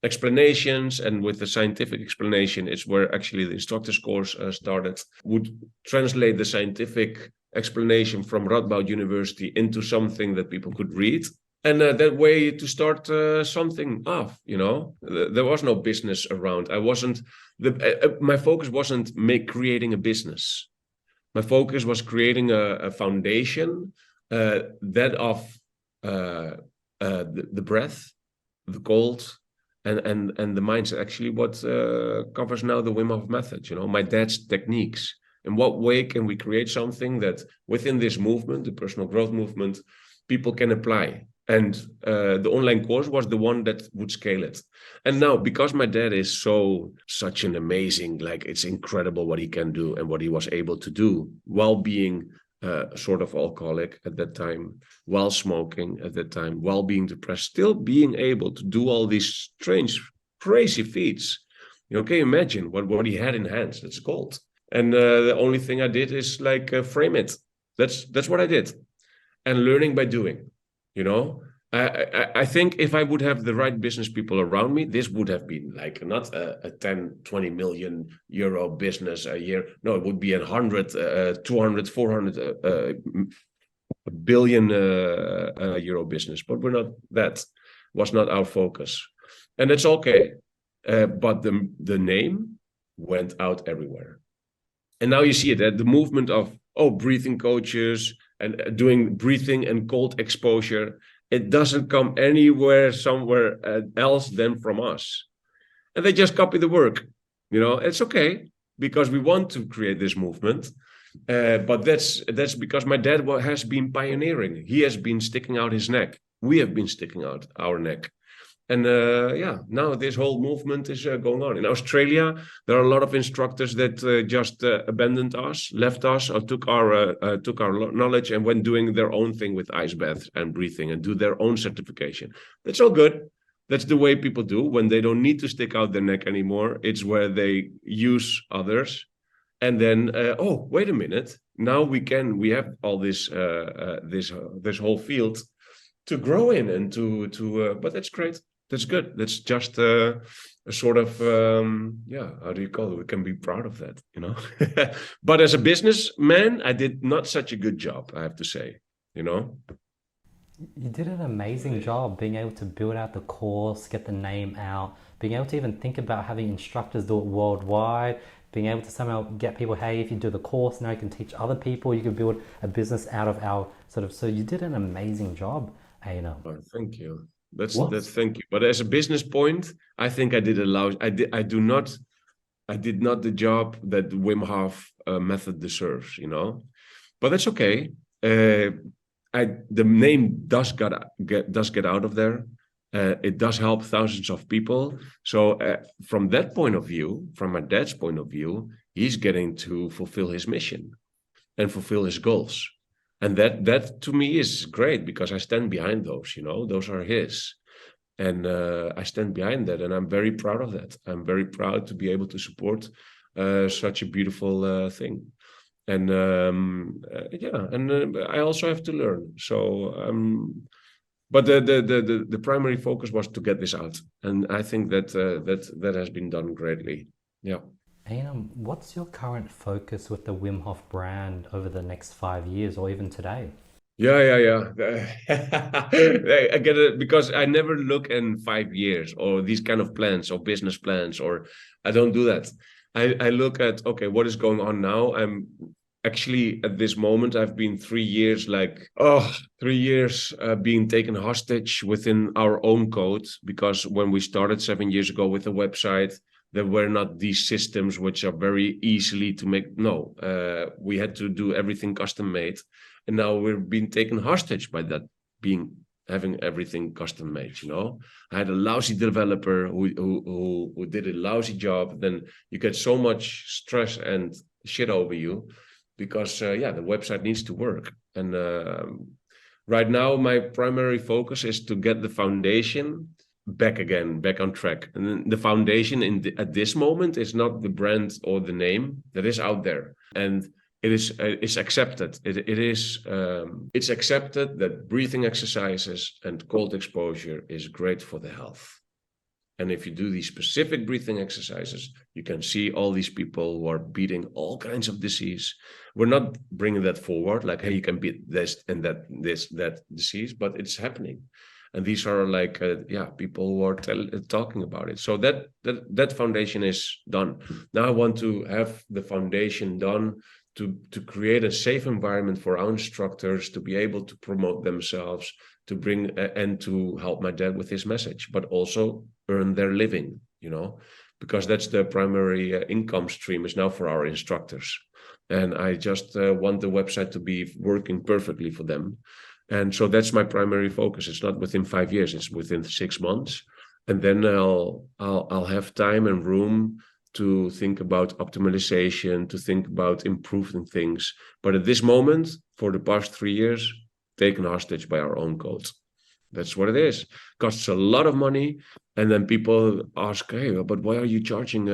explanations, and with the scientific explanation, it's where actually the instructor's course started. Would translate the scientific explanation from Radboud University into something that people could read. And that way to start something off, there was no business around. I wasn't my focus wasn't creating a business. My focus was creating a foundation that of the breath, the cold, and the mindset. Actually, what covers now the Wim Hof method. My dad's techniques. In what way can we create something that within this movement, the personal growth movement, people can apply? And the online course was the one that would scale it. And now, because my dad is such an amazing, like, it's incredible what he can do and what he was able to do while being sort of alcoholic at that time, while smoking at that time, while being depressed, still being able to do all these strange, crazy feats. Can you imagine what he had in hands? That's gold. And the only thing I did is like frame it. That's what I did. And learning by doing. I think if I would have the right business people around me, this would have been like not a 10, 20 million euro business a year. No, it would be 100, 200, 400 billion euro business. But that was not our focus. And it's okay. But the name went out everywhere. And now you see it, the movement of, breathing coaches and doing breathing and cold exposure. It doesn't come somewhere else than from us. And they just copy the work. It's okay because we want to create this movement. But that's because my dad has been pioneering. He has been sticking out his neck. We have been sticking out our neck. And now this whole movement is going on. In Australia, there are a lot of instructors that just abandoned us, left us, or took our knowledge and went doing their own thing with ice baths and breathing and do their own certification. That's all good. That's the way people do when they don't need to stick out their neck anymore. It's where they use others. And then, wait a minute. Now we have all this whole field to grow in and but that's great. That's good. That's just a sort of, how do you call it? We can be proud of that, But as a businessman, I did not such a good job, I have to say, You did an amazing job being able to build out the course, get the name out, being able to even think about having instructors do it worldwide, being able to somehow get people, hey, if you do the course, now you can teach other people, you can build a business out of our so you did an amazing job, Enahm. Oh, thank you. That's thank you. But as a business point, I think I did I did not the job that Wim Hof method deserves, But that's okay. The name does get out of there. It does help thousands of people. So from that point of view, from my dad's point of view, he's getting to fulfill his mission and fulfill his goals. And that to me is great because I stand behind those, those are his. And I stand behind that. And I'm very proud of that. I'm very proud to be able to support such a beautiful thing. And I also have to learn. So, but the primary focus was to get this out. And I think that has been done greatly. Yeah. Enahm, what's your current focus with the Wim Hof brand over the next 5 years or even today? Yeah. I get it because I never look in 5 years or these kind of plans or business plans, or I don't do that. I look at, okay, what is going on now? I'm actually at this moment, I've been 3 years 3 years being taken hostage within our own code, because when we started 7 years ago with the website, there were not these systems which are very easily to make. No, we had to do everything custom made. And now we're being taken hostage by that, having everything custom made. I had a lousy developer who did a lousy job. Then you get so much stress and shit over you because the website needs to work. And right now, my primary focus is to get the foundation back on track. And then the foundation at this moment is not the brand or the name that is out there, and it's accepted. It's accepted that breathing exercises and cold exposure is great for the health. And if you do these specific breathing exercises, you can see all these people who are beating all kinds of disease. We're not bringing that forward, like, hey, you can beat this and that disease, but it's happening. And these are like, people who are talking about it. So that foundation is done. Now I want to have the foundation done to create a safe environment for our instructors to be able to promote themselves, to bring and to help my dad with his message, but also earn their living, because that's the primary income stream is now for our instructors. And I just want the website to be working perfectly for them. And so that's my primary focus. It's not within 5 years, it's within 6 months. And then I'll have time and room to think about optimization, to think about improving things. But at this moment, for the past 3 years, taken hostage by our own code. That's what it is. Costs a lot of money. And then people ask, hey, but why are you charging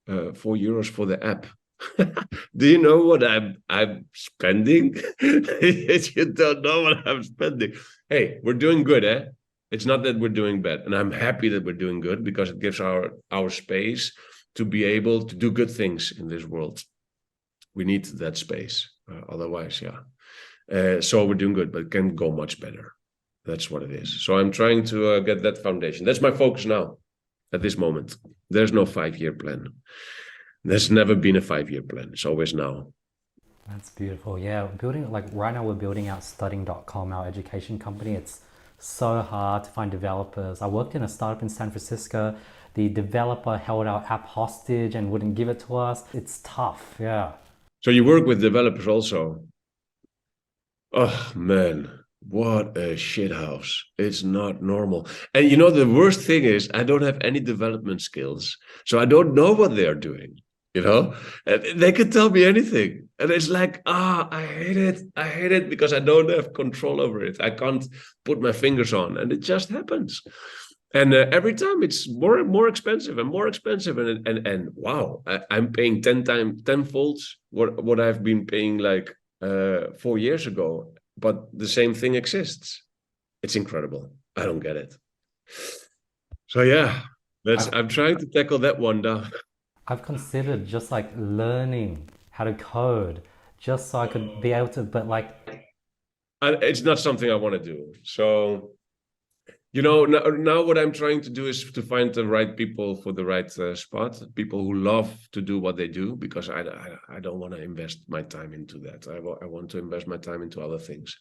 €4 for the app? Do you know what I'm spending? You don't know what I'm spending. Hey, we're doing good, eh? It's not that we're doing bad. And I'm happy that we're doing good because it gives our space to be able to do good things in this world. We need that space. Otherwise, yeah. So we're doing good, but it can go much better. That's what it is. So I'm trying to get that foundation. That's my focus now at this moment. There's no 5-year plan. There's never been a 5-year plan. It's always now. That's beautiful. Yeah, building like right now we're building out studying.com, our education company. It's so hard to find developers. I worked in a startup in San Francisco. The developer held our app hostage and wouldn't give it to us. It's tough. Yeah. So you work with developers also. Oh man, what a shit house. It's not normal. And the worst thing is I don't have any development skills. So I don't know what they're doing. And they can tell me anything. And it's like, I hate it. I hate it because I don't have control over it. I can't put my fingers on, and it just happens. And every time it's more and more expensive and more expensive. And wow, I'm paying 10 folds what I've been paying like 4 years ago. But the same thing exists. It's incredible. I don't get it. So yeah, I'm trying to tackle that one down. I've considered just like learning how to code just so I could be able to, but like, It's not something I want to do. So, now what I'm trying to do is to find the right people for the right spot, people who love to do what they do, because I don't want to invest my time into that. I want to invest my time into other things.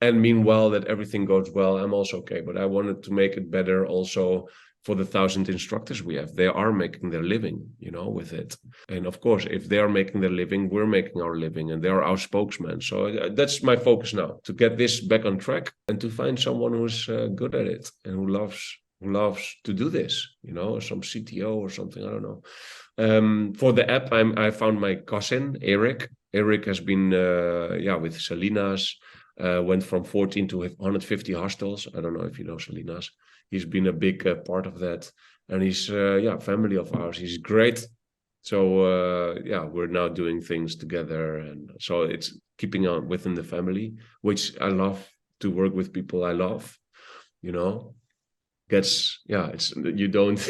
And meanwhile, that everything goes well, I'm also okay. But I wanted to make it better also for the 1,000 instructors we have. They are making their living, with it. And of course, if they are making their living, we're making our living, and they are our spokesman. So that's my focus now, to get this back on track and to find someone who's good at it and who loves to do this, some CTO or something, I don't know. For the app, I found my cousin, Eric. Eric has been, with Salinas, went from 14 to 150 hostels. I don't know if you know Salinas. He's been a big part of that, and he's family of ours. He's great. So we're now doing things together, and so it's keeping on within the family, which I love to work with people I love. It's you don't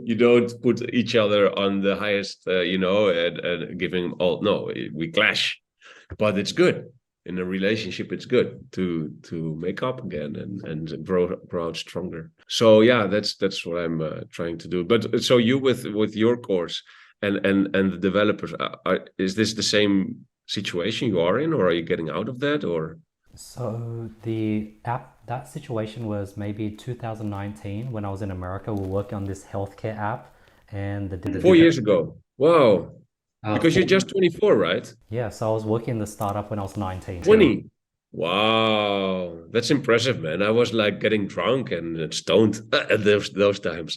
you don't put each other on the highest, and giving all. No, we clash, but it's good. In a relationship, it's good to make up again and grow out stronger. So yeah, that's what I'm trying to do. But so you with your course and the developers, is this the same situation you are in, or are you getting out of that, or? so the app, that situation was maybe 2019 when I was in America. We were working on this healthcare app and 4 years ago. Wow. Because you're four, just 24, right? yeah, so I was working in the startup when I was 19. 20. Wow, that's impressive, man. I was like getting drunk and stoned at those times.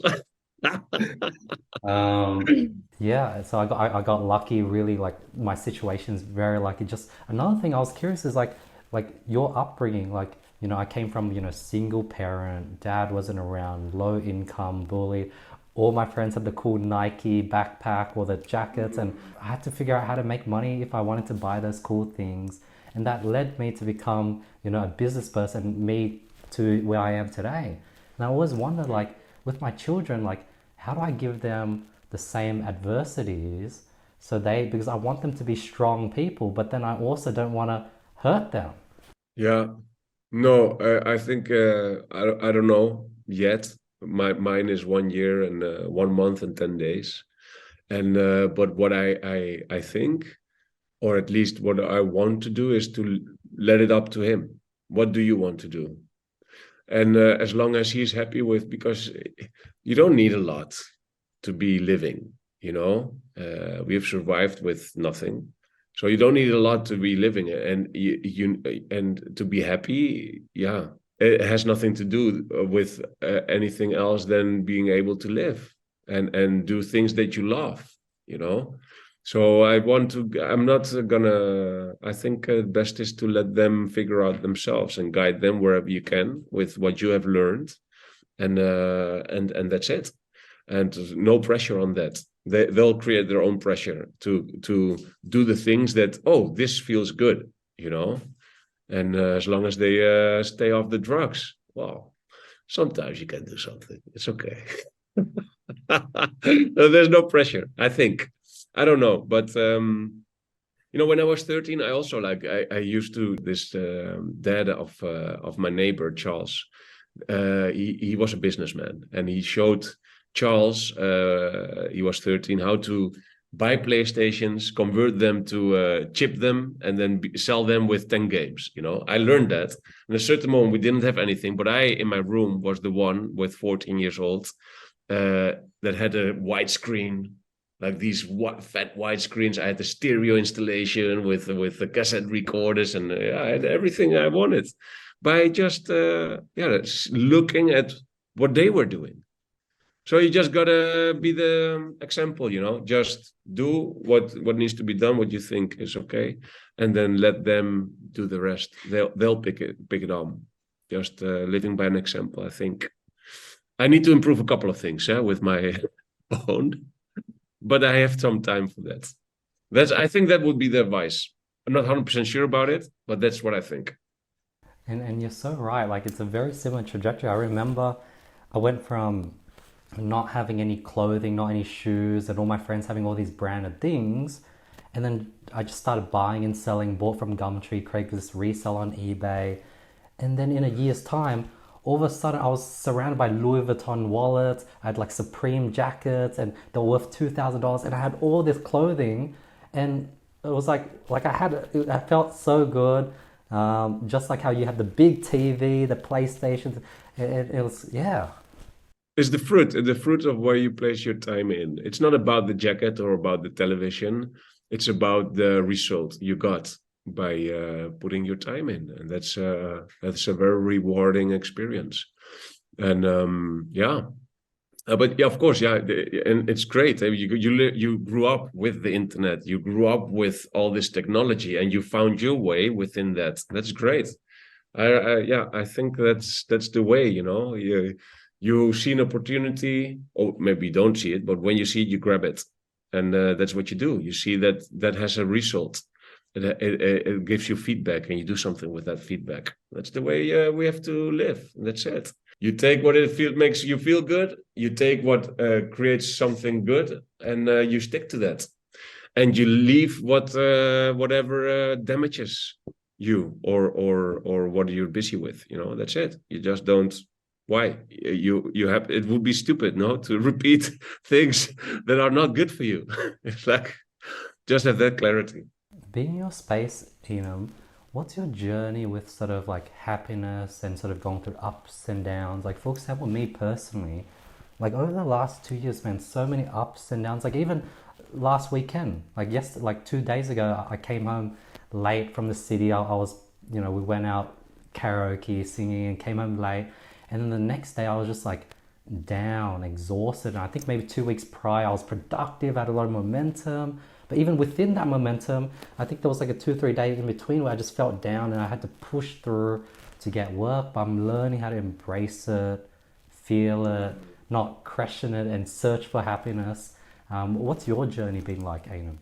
Yeah, so I got lucky. Really, like my situation's very lucky. Just another thing I was curious is like your upbringing. Like I came from single parent. Dad wasn't around. Low income, bullied. All my friends had the cool Nike backpack or the jackets, and I had to figure out how to make money if I wanted to buy those cool things. And that led me to become a business person, me to where I am today. And I always wondered, like, with my children, like, how do I give them the same adversities so they, because I want them to be strong people, but then I also don't want to hurt them. Yeah. No, I think I don't know yet. Mine is 1 year and 1 month and 10 days. And but what I think, or at least what I want to do, is to let it up to him. What do you want to do? And as long as he's happy with, because you don't need a lot to be living, we have survived with nothing, so you don't need a lot to be living, and and to be happy. Yeah, it has nothing to do with anything else than being able to live and do things that you love, you know so I'm not gonna, I think best is to let them figure out themselves and guide them wherever you can with what you have learned. And that's it. And no pressure on that. They'll create their own pressure to do the things that, oh, this feels good, you know. And as long as they stay off the drugs, well, sometimes you can do something. It's okay. There's no pressure, I think. I don't know, but when I was 13, I also, like, I used to, this dad of my neighbor Charles. He was a businessman, and he showed Charles, he was 13, how to buy PlayStations, convert them to chip them, and then sell them with 10 games. I learned that. In a certain moment, we didn't have anything, but I, in my room, was the one with 14 years old that had a widescreen, like these fat wide screens. I had the stereo installation with the cassette recorders, and I had everything I wanted by just looking at what they were doing. So you just gotta be the example, Just do what needs to be done, what you think is okay, and then let them do the rest. They'll pick it up. Just living by an example, I think. I need to improve a couple of things with my own, but I have some time for that. I think that would be the advice. I'm not 100% sure about it, but that's what I think. And you're so right. Like, it's a very similar trajectory. I remember I went from not having any clothing, not any shoes, and all my friends having all these branded things. And then I just started buying and selling, bought from Gumtree, Craigslist, resell on eBay. And then in a year's time, all of a sudden I was surrounded by Louis Vuitton wallets. I had like Supreme jackets, and they were worth $2,000. And I had all this clothing, and it was like I felt so good. Just like how you have the big TV, the PlayStation. It was, yeah. It's the fruit of where you place your time in. It's not about the jacket or about the television. It's about the result you got by putting your time in, and that's a very rewarding experience. And yeah. But yeah, of course, yeah, and it's great. You grew up with the internet, you grew up with all this technology, and you found your way within that. That's great. Yeah, I think that's the way. You see an opportunity, or maybe you don't see it, but when you see it, you grab it, and that's what you do. You see that has a result. It gives you feedback, and you do something with that feedback. That's the way we have to live. That's it. You take what makes you feel good. You take what creates something good, and you stick to that. And you leave whatever damages you, or what you're busy with. That's it. You just don't. Why? You have. It would be stupid, no, to repeat things that are not good for you. It's like, just have that clarity. Being in your space, what's your journey with sort of like happiness and sort of going through ups and downs? Like, for example, me personally, like over the last 2 years, man, so many ups and downs. Like, even last weekend, like 2 days ago, I came home late from the city. I was, we went out karaoke, singing, and came home late. And then the next day, I was just like down, exhausted. And I think maybe 2 weeks prior, I was productive, had a lot of momentum. But even within that momentum, I think there was like a 2 or 3 days in between where I just felt down and I had to push through to get work. But I'm learning how to embrace it, feel it, not question it, and search for happiness. What's your journey been like, Enahm?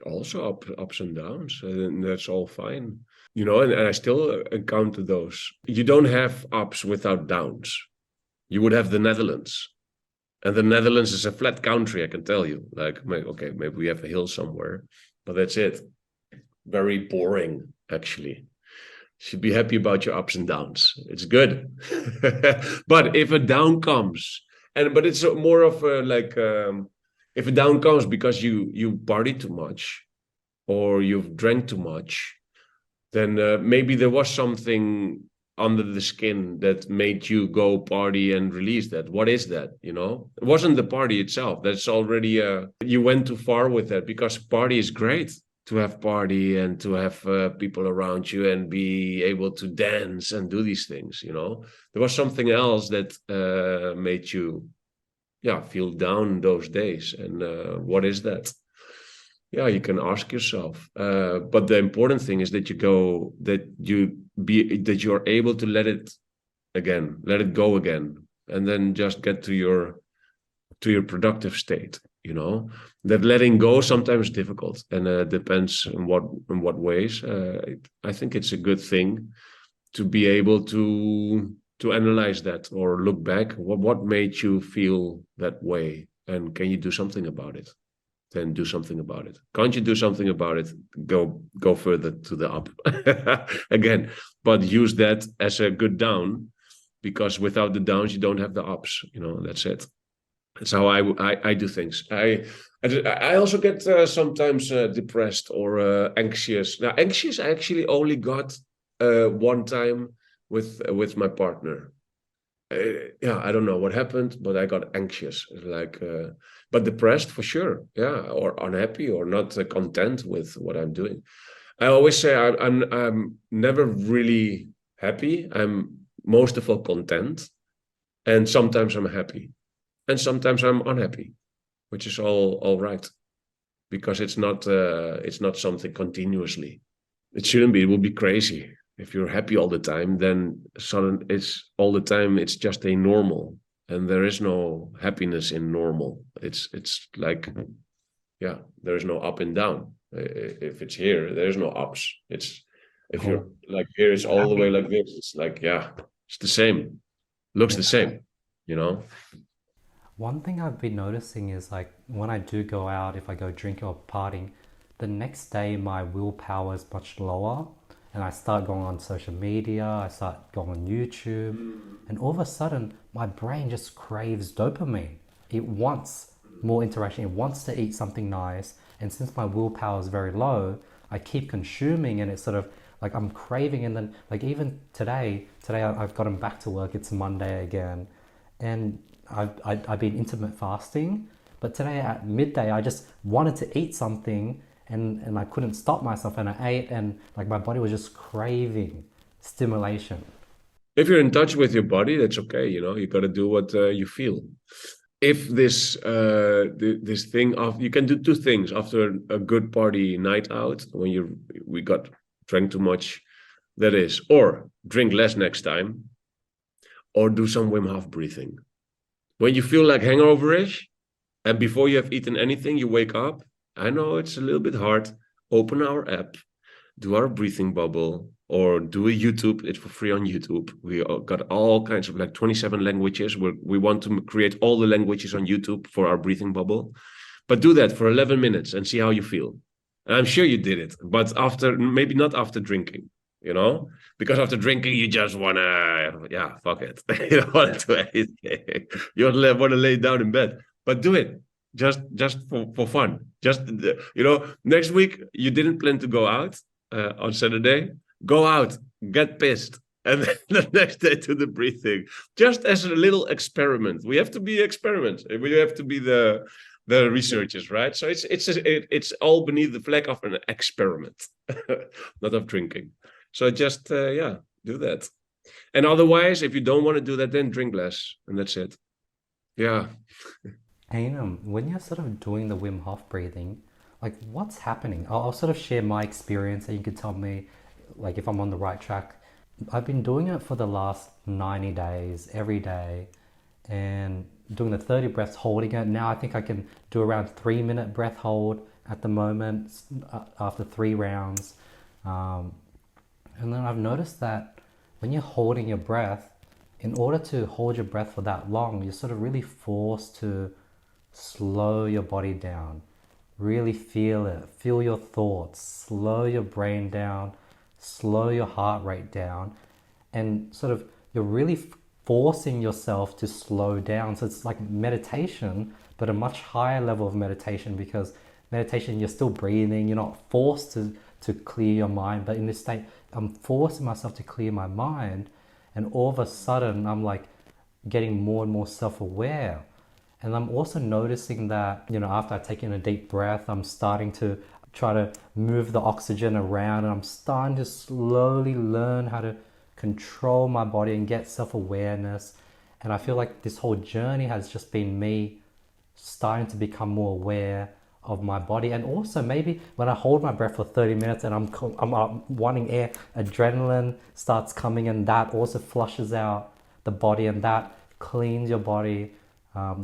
Also ups and downs, and that's all fine. And I still encounter those. You don't have ups without downs. you would have the Netherlands. And the Netherlands is a flat country, I can tell you. Like, okay, maybe we have a hill somewhere, but that's it. Very boring, actually. Should be happy about your ups and downs. It's good. But if a down comes, but it's more of a like if a down comes because you party too much or you've drank too much, then maybe there was something under the skin that made you go party and release that. What is that? It wasn't the party itself. That's already you went too far with that, because party is great, to have party and to have people around you and be able to dance and do these things. There was something else that made you, yeah, feel down those days. And what is that? Yeah, you can ask yourself. But the important thing is that you're able to let it go again, and then just get to your productive state. That letting go sometimes is difficult, and depends in what ways. I think it's a good thing to be able to analyze that, or look back. What made you feel that way, and can you do something about it? Then do something about it. Can't you do something about it? Go further to the up again, but use that as a good down, because without the downs you don't have the ups. That's it. That's how I do things. I also get sometimes depressed or anxious. Now, anxious I actually only got one time with my partner. Yeah, I don't know what happened, but I got anxious, like, but depressed for sure. Yeah, or unhappy, or not content with what I'm doing. I always say I'm never really happy. I'm most of all content, and sometimes I'm happy, and sometimes I'm unhappy, which is all right, because it's not something continuously. It shouldn't be. It would be crazy if you're happy all the time. Then it's all the time. It's just a normal, and there is no happiness in normal. It's like, yeah, there is no up and down. If it's here, there's no ups. It's if you're Cool. like here, it's all the way like this. It's like, yeah, it's the same. Looks the Yeah. same. You know. One thing I've been noticing is like when I do go out, if I go drinking or partying, the next day my willpower is much lower, and I start going on social media, I start going on YouTube, and all of a sudden my brain just craves dopamine. It wants more interaction, it wants to eat something nice, and since my willpower is very low, I keep consuming, and it's sort of like I'm craving. And then like even today I've gotten back to work, it's Monday again, and I've been intermittent fasting, but today at midday I just wanted to eat something, and I couldn't stop myself, and I ate, and like my body was just craving stimulation. If you're in touch with your body, that's okay. You got to do what you feel. If this thing of you can do two things after a good party night out, when we got drank too much, that is, or drink less next time, or do some Wim Hof breathing. When you feel like hangoverish, and before you have eaten anything, you wake up. I know it's a little bit hard. Open our app, do our breathing bubble, or do a YouTube. It's for free on YouTube. We got all kinds of, like, 27 languages. We want to create all the languages on YouTube for our breathing bubble. But do that for 11 minutes and see how you feel. And I'm sure you did it, but maybe not after drinking, because after drinking, you just want to, yeah, fuck it. You don't want to do anything. You want to lay down in bed, but do it just for fun. Just, next week, you didn't plan to go out on Saturday. Go out, get pissed, and then the next day to the breathing, just as a little experiment. We have to be experiments. We have to be the researchers, right? So it's all beneath the flag of an experiment, not of drinking. So just yeah, do that. And otherwise, if you don't want to do that, then drink less, and that's it. Yeah. And when you're sort of doing the Wim Hof breathing, like what's happening? I'll sort of share my experience, and you can tell me like if I'm on the right track. I've been doing it for the last 90 days every day, and doing the 30 breaths, holding it. Now I think I can do around 3 minute breath hold at the moment after 3 rounds. And then I've noticed that when you're holding your breath, in order to hold your breath for that long, you're sort of really forced to slow your body down. Really feel it. Feel your thoughts. Slow your brain down. Slow your heart rate down. And sort of, you're really forcing yourself to slow down. So it's like meditation, but a much higher level of meditation, because meditation, you're still breathing. You're not forced to clear your mind. But in this state, I'm forcing myself to clear my mind. And all of a sudden, I'm like getting more and more self-aware. And I'm also noticing that, after I take in a deep breath, I'm starting to try to move the oxygen around, and I'm starting to slowly learn how to control my body and get self-awareness. And I feel like this whole journey has just been me starting to become more aware of my body. And also, maybe when I hold my breath for 30 minutes and I'm wanting air, adrenaline starts coming, and that also flushes out the body, and that cleans your body.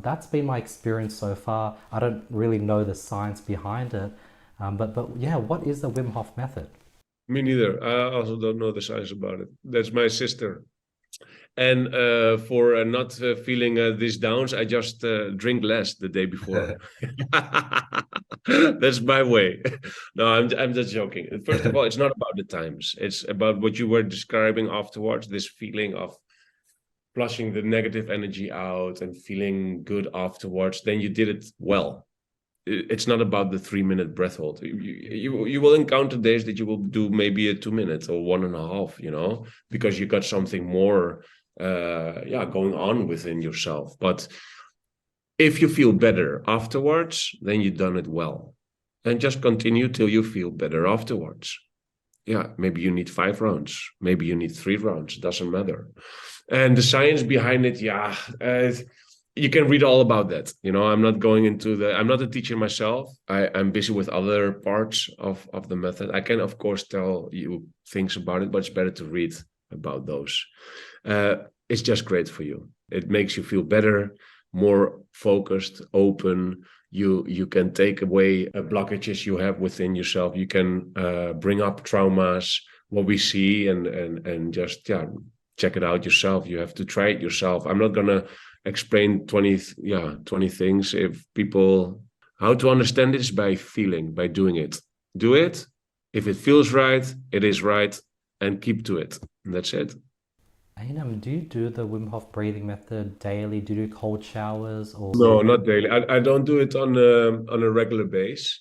That's been my experience so far. I don't really know the science behind it, but yeah, what is the Wim Hof method? Me neither. I also don't know the science about it. That's my sister. And for not feeling these downs, I just drink less the day before. That's my way. No, I'm just joking. First of all, it's not about the times. It's about what you were describing afterwards. This feeling of flushing the negative energy out and feeling good afterwards. Then you did it well. It's not about the 3 minute breath hold. You will encounter days that you will do maybe a 2 minute or 1.5, because you got something more going on within yourself. But if you feel better afterwards, then you've done it well. And just continue till you feel better afterwards. Yeah, maybe you need 5 rounds, maybe you need 3 rounds, doesn't matter. And the science behind it, you can read all about that. I'm not going into I'm not a teacher myself. I'm busy with other parts of the method. I can, of course, tell you things about it, but it's better to read about those. It's just great for you. It makes you feel better, more focused, open. You can take away blockages you have within yourself. You can bring up traumas, what we see, and just check it out yourself. You have to try it yourself. I'm not gonna explain 20 things. If people, how to understand it is by feeling, by doing it. Do it. If it feels right, it is right, and keep to it. And that's it. Ainam, do you do the Wim Hof breathing method daily? Do you do cold showers or? No, not daily. I don't do it on a regular base.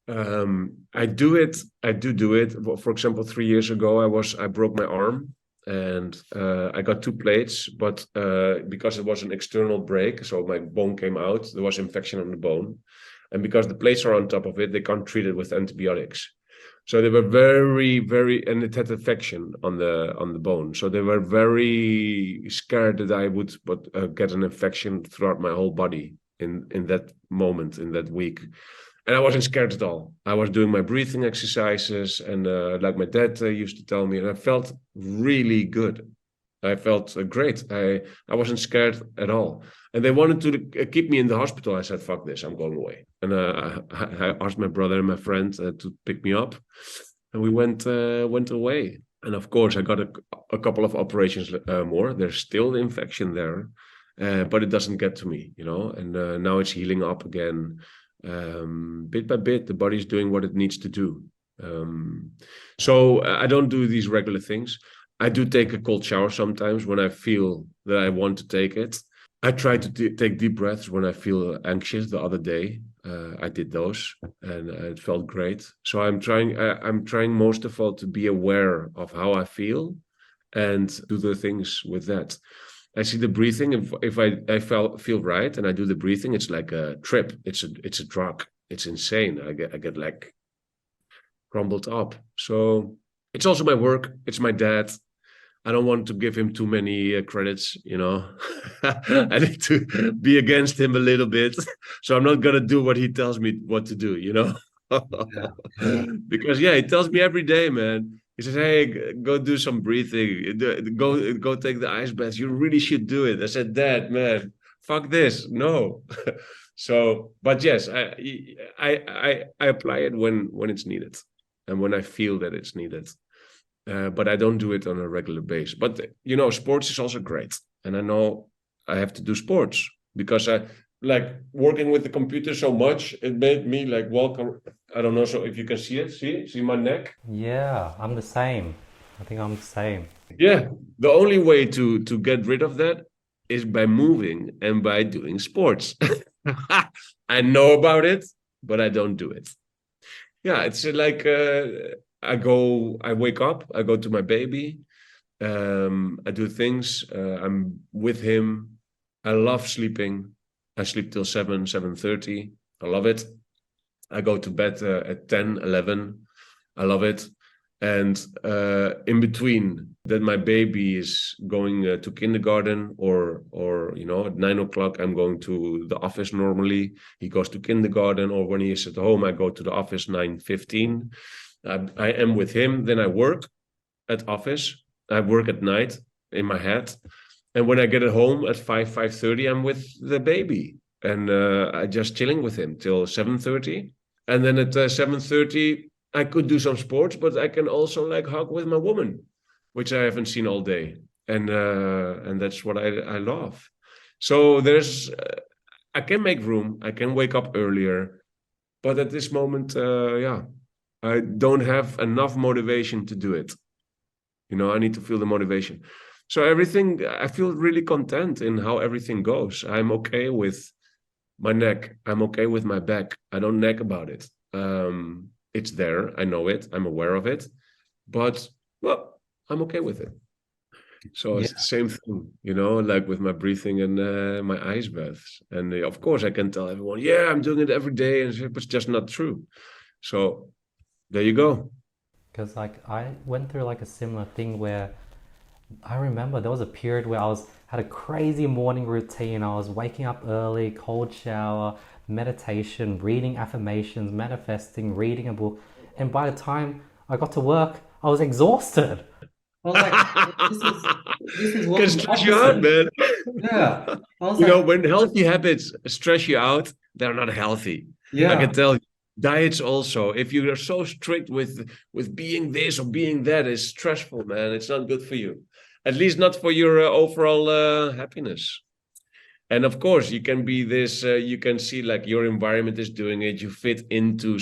I do it. I do it. For example, 3 years ago, I broke my arm, and I got 2 plates, but because it was an external break, so my bone came out. There was infection on the bone, and because the plates are on top of it, they can't treat it with antibiotics. So they were very, very, and it had infection on the bone. So they were very scared that I would get an infection throughout my whole body in that moment, in that week. And I wasn't scared at all. I was doing my breathing exercises, and like my dad used to tell me, and I felt really good. I felt great. I wasn't scared at all. And they wanted to keep me in the hospital. I said, "Fuck this! I'm going away." And I asked my brother and my friend to pick me up, and we went away. And of course, I got a couple of operations more. There's still the infection there, but it doesn't get to me, And now it's healing up again, bit by bit. The body's doing what it needs to do. So I don't do these regular things. I do take a cold shower sometimes when I feel that I want to take it. I try to take deep breaths when I feel anxious. The other day, I did those, and it felt great. So I'm trying most of all to be aware of how I feel, and do the things with that. I see the breathing. If feel right, and I do the breathing, it's like a trip. It's a drug. It's insane. I get like crumbled up. So it's also my work. It's my dad. I don't want to give him too many credits, I need to be against him a little bit. So I'm not going to do what he tells me what to do. Yeah, yeah. Because, he tells me every day, man. He says, "Hey, go do some breathing. Go take the ice bath. You really should do it." I said, "Dad, man, fuck this. No." So, but yes, I apply it when it's needed, and when I feel that it's needed. but I don't do it on a regular basis. But sports is also great, and I know I have to do sports because I like working with the computer so much. It made me like welcome. I don't know. So if you can see it, see my neck. Yeah, I'm the same. I think I'm the same. Yeah, the only way to get rid of that is by moving and by doing sports. I know about it, but I don't do it. Yeah, it's like I wake up, I go to my baby, I do things, I'm with him. I love sleeping. I sleep till 7:30. I love it. I go to bed at 10, 11. I love it. And in between that, my baby is going to kindergarten, or at 9 o'clock, I'm going to the office normally. He goes to kindergarten, or when he is at home, I go to the office 9:15. I am with him. Then I work at office. I work at night in my head. And when I get at home at 5:30, I'm with the baby. And I just chilling with him till 7:30. And then at 7:30, I could do some sports, but I can also like hug with my woman, which I haven't seen all day. And that's what I love. So I can make room. I can wake up earlier. But at this moment, I don't have enough motivation to do it. I need to feel the motivation. So I feel really content in how everything goes. I'm okay with my neck. I'm okay with my back. I don't nag about it. It's there. I know it. I'm aware of it. But, well, I'm okay with it. So Yeah, it's the same thing, like with my breathing and my ice baths. And of course, I can tell everyone, yeah, I'm doing it every day. And it's just not true. So there you go. because like I went through like a similar thing where I remember there was a period where I was had a crazy morning routine. I was waking up early, cold shower, meditation, reading affirmations, manifesting, reading a book, and by the time I got to work, I was exhausted. I was like, this is Can working the stress you out, opposite. man. Yeah. I was like, When healthy habits stress you out, they're not healthy. I yeah. can tell you. Diets also. If you are so strict with being this or being that, is stressful, man. It's not good for you. At least not for your overall happiness. And of course, you can be this. You can see like your environment is doing it. You fit into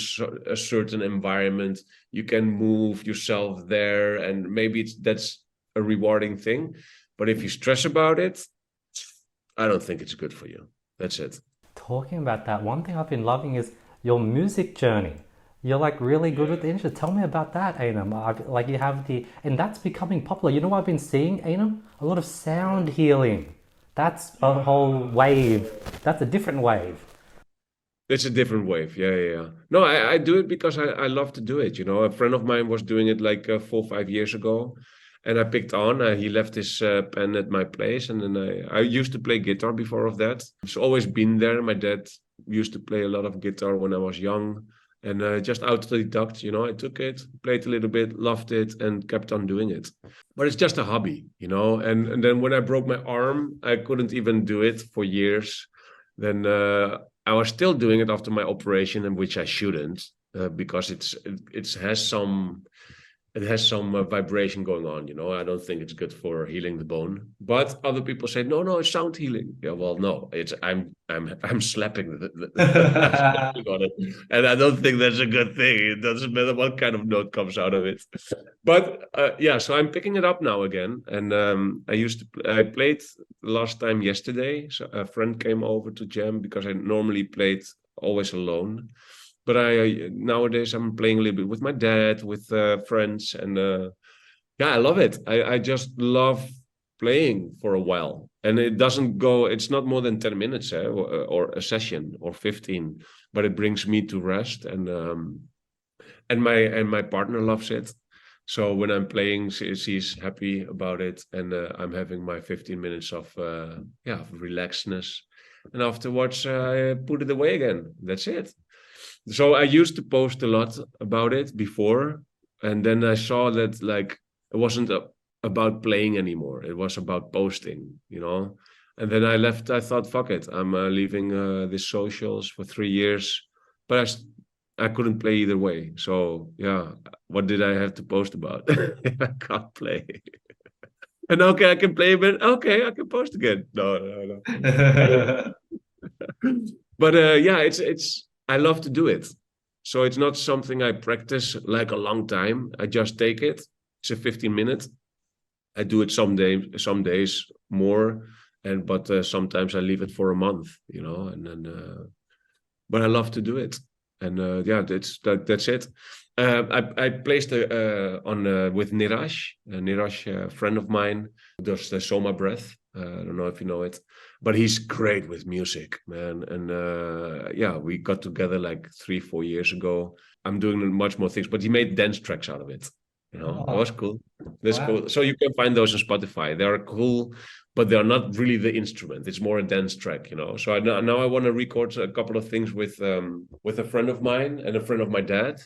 a certain environment. You can move yourself there, and maybe that's a rewarding thing. But if you stress about it, I don't think it's good for you. That's it. Talking about that, one thing I've been loving is your music journey. You're like really good with the instrument. Tell me about that, Enahm. Like you have and that's becoming popular. You know what I've been seeing, Enahm? A lot of sound healing. That's a whole wave. That's a different wave. It's a different wave. Yeah, yeah, yeah. No, I do it because I love to do it. A friend of mine was doing it like 4 or 5 years ago, and I picked on. He left his pen at my place, and then I used to play guitar before of that. It's always been there. My dad used to play a lot of guitar when I was young, and just autodidact. I took it, played a little bit, loved it, and kept on doing it. But it's just a hobby. And then when I broke my arm, I couldn't even do it for years. Then I was still doing it after my operation, and which I shouldn't, because it has some vibration going on. I don't think it's good for healing the bone. But other people say, no, no, it's sound healing. Yeah, well, no, it's I'm slapping I'm slapping on it, and I don't think that's a good thing. It doesn't matter what kind of note comes out of it. But yeah, so I'm picking it up now again, and I played last time yesterday. So a friend came over to jam because I normally played always alone. But nowadays I'm playing a little bit with my dad, with friends, and yeah, I love it. I just love playing for a while, and it doesn't go. It's not more than 10 minutes, or a session, or 15, but it brings me to rest, and my partner loves it. So when I'm playing, she's happy about it, and I'm having my 15 minutes of relaxedness, and afterwards I put it away again. That's it. So I used to post a lot about it before, and then I saw that like it wasn't about playing anymore. It was about posting. And then I left. I thought, fuck it, I'm leaving the socials for 3 years, but I couldn't play either way. So yeah, what did I have to post about? I can't play. And okay, I can play a bit. Okay, I can post again. No, no, no. Anyway, but yeah, it's I love to do it. So it's not something I practice like a long time. I just take it. It's a 15 minute. I do it some days more, and but sometimes I leave it for a month, and then. But I love to do it, and yeah, that's it. I placed on with Niraj, a friend of mine, who does the Soma Breath. I don't know if you know it, but he's great with music, man. And yeah, we got together like 3-4 years ago. I'm doing much more things, but he made dance tracks out of it. That Oh, was cool. That's wow. cool. So you can find those on Spotify. They are cool, but they're not really the instrument. It's more a dance track. So now I want to record a couple of things with a friend of mine and a friend of my dad,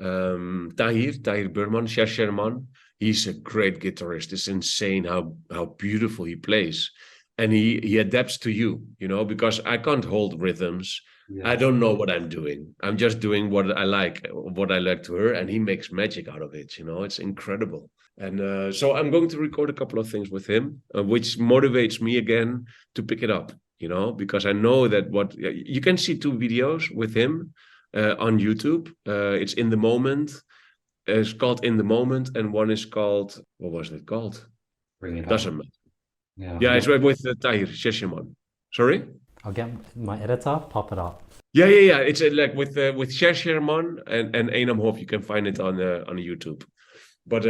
Tahir Burman, Sherman. He's a great guitarist. It's insane how beautiful he plays, and he adapts to because I can't hold rhythms. I Yes. don't know what I'm doing. I'm just doing what I like to hear, and he makes magic out of it. It's incredible. And so I'm going to record a couple of things with him, which motivates me again to pick it up, because I know that what you can see 2 videos with him on YouTube. It's In the Moment. It's called In the Moment, and one is called, what was it called? Bring it up. Doesn't matter. Yeah. Yeah, it's with Tahir Sheshiman. Sorry? I'll get my editor, pop it up. Yeah. It's like with Sheshiman and Enahm Hof. You can find it on YouTube. But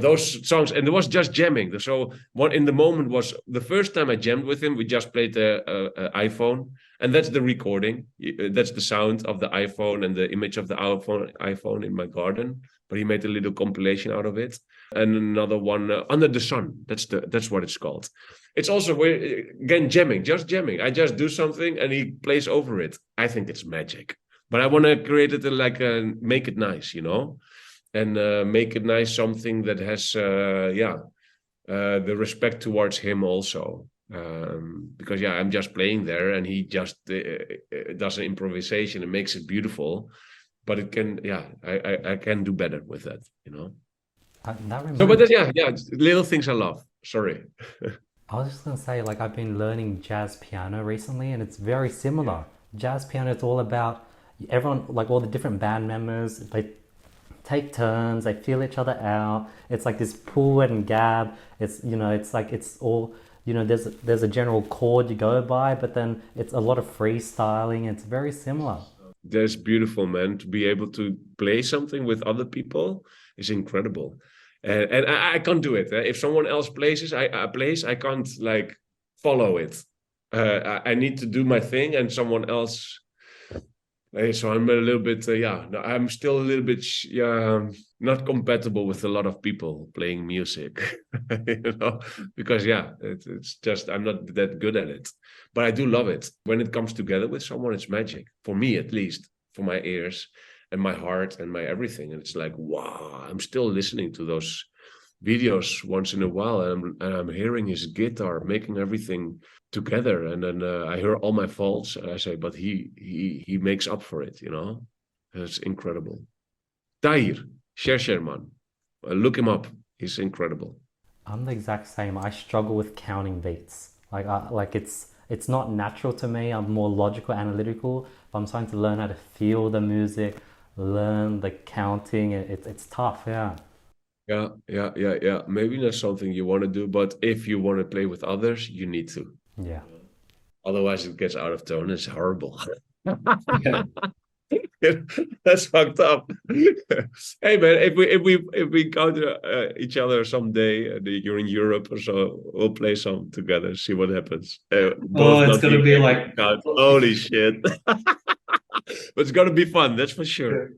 those songs, and it was just jamming. So what In the Moment was the first time I jammed with him. We just played the iPhone, and that's the recording. That's the sound of the iPhone and the image of the iPhone in my garden. But he made a little compilation out of it, and another one, Under the Sun. That's what it's called. It's also again jamming, just jamming. I just do something and he plays over it. I think it's magic. But I want to create it make it nice. And make it nice, something that has the respect towards him also, because yeah, I'm just playing there and he just does an improvisation and makes it beautiful, but it can, yeah, I can do better with that. That So but reminds. yeah, little things I love. Sorry. I was just gonna say, like, I've been learning jazz piano recently, and it's very Yeah. similar. Jazz piano, it's all about everyone, like all the different band members. They take turns, they feel each other out. It's like this pull and gab. It's like it's all, there's a general chord you go by, but then it's a lot of freestyling. It's very similar. That's beautiful, man. To be able to play something with other people is incredible. And I can't do it. If someone else plays, I can't like follow it. I need to do my thing, and someone else. So I'm a little bit, yeah. No, I'm still a little bit, yeah, not compatible with a lot of people playing music, because yeah, it's just I'm not that good at it. But I do love it when it comes together with someone. It's magic for me, at least, for my ears and my heart and my everything. And it's like, wow, I'm still listening to those videos once in a while, and I'm hearing his guitar making everything together, and then I hear all my faults, and I say, but he makes up for it. It's incredible. Tahir Sherman, look him up. He's incredible. I'm the exact same. I struggle with counting beats. Like it's not natural to me. I'm more logical, analytical. But I'm starting to learn how to feel the music, learn the counting. It's tough, yeah. Yeah. Maybe not something you want to do, but if you want to play with others, you need to. Yeah. Otherwise, it gets out of tone. It's horrible. Yeah. That's fucked up. Hey man, if we encounter each other someday, you're in Europe or so, we'll play some together, see what happens. Oh, Both it's not gonna being be able like to count. Holy shit! But it's gonna be fun, that's for sure.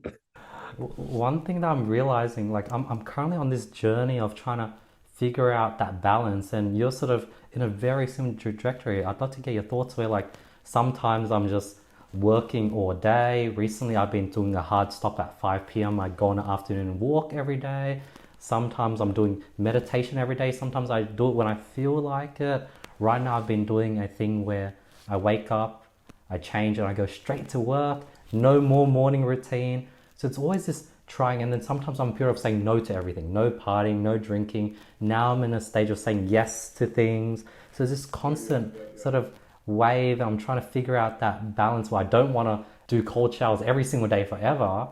One thing that I'm realizing, like I'm currently on this journey of trying to figure out that balance, and you're sort of in a very similar trajectory. I'd love to get your thoughts where, like, sometimes I'm just working all day. Recently, I've been doing a hard stop at 5 p.m. I go on an afternoon walk every day. Sometimes I'm doing meditation every day. Sometimes I do it when I feel like it. Right now, I've been doing a thing where I wake up, I change, and I go straight to work. no more morning routine. So it's always this trying, and then sometimes I'm a period of saying no to everything, no partying, no drinking. Now I'm in a stage of saying yes to things. So there's this constant sort of wave. I'm trying to figure out that balance where I don't want to do cold showers every single day forever,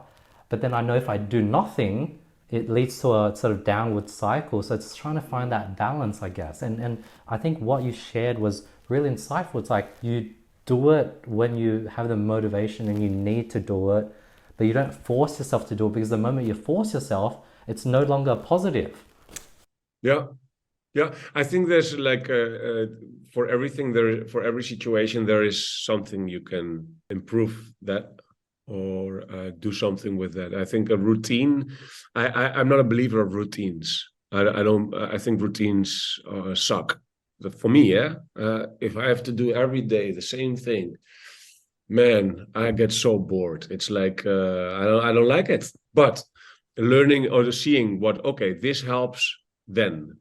but then I know if I do nothing, it leads to a sort of downward cycle. So it's trying to find that balance, I guess. And I think what you shared was really insightful. It's like you do it when you have the motivation and you need to do it, but you don't force yourself to do it, because the moment you force yourself, it's no longer positive. Yeah. Yeah, I think there's like for everything there, for every situation, there is something you can improve that or do something with that. I think a routine. I'm not a believer of routines. I don't. I think routines suck. But for me, yeah. If I have to do every day the same thing, man, I get so bored. It's like I don't like it. But learning or seeing what, okay, this helps. Then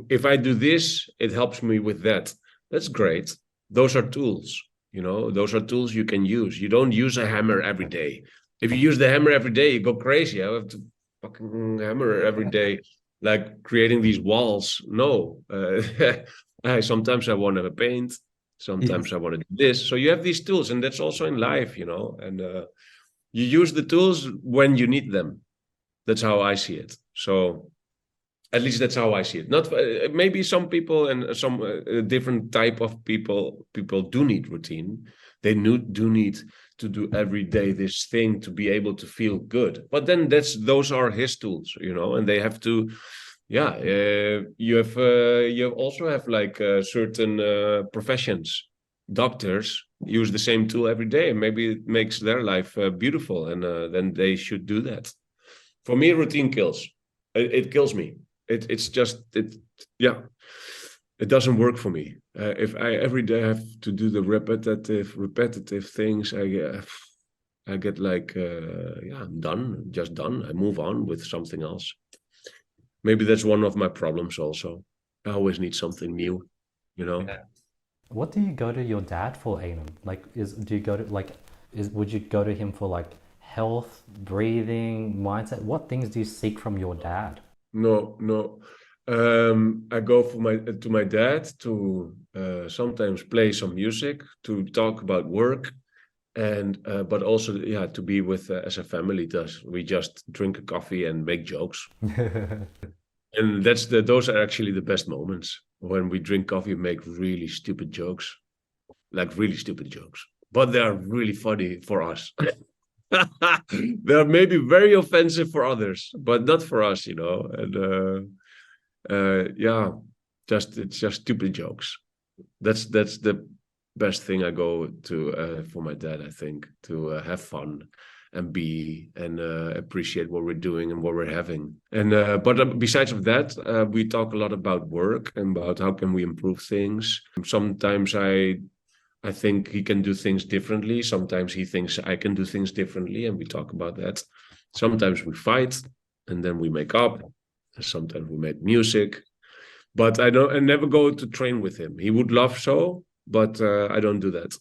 if I do this, it helps me with that. That's great. Those are tools. Those are tools you can use. You don't use a hammer every day. If you use the hammer every day, you go crazy. I have to fucking hammer every day, like creating these walls. No, sometimes I want to paint. Sometimes I want to do this. So you have these tools, and that's also in life, and you use the tools when you need them. That's how I see it. So at least that's how I see it. Not maybe some people and some different type of people do need routine. They do need to do every day this thing to be able to feel good. But then those are his tools, and they have to. Yeah, you also have like certain professions. Doctors use the same tool every day, and maybe it makes their life beautiful, and then they should do that. For me, routine kills. It kills me. It's just it. Yeah, it doesn't work for me. If I every day have to do the repetitive things, I get like yeah, I'm done, just done. I move on with something else. Maybe that's one of my problems also. I always need something new, you know. Yeah. What do you go to your dad for, Anam? Like, do you go to like, would you go to him for like health, breathing, mindset? What things do you seek from your dad? No, no. I go to my dad to sometimes play some music, to talk about work, and but also, yeah, to be with as a family does. We just drink a coffee and make jokes, and those are actually the best moments when we drink coffee and make really stupid jokes, like really stupid jokes, but they are really funny for us. They're maybe very offensive for others, but not for us, And yeah, it's just stupid jokes. That's the best thing I go to for my dad. I think to have fun and be and appreciate what we're doing and what we're having. And but besides of that, we talk a lot about work and about how can we improve things. Sometimes I think he can do things differently. Sometimes he thinks I can do things differently, and we talk about that. Sometimes we fight, and then we make up. Sometimes we make music, but I never go to train with him. He would love so, but I don't do that.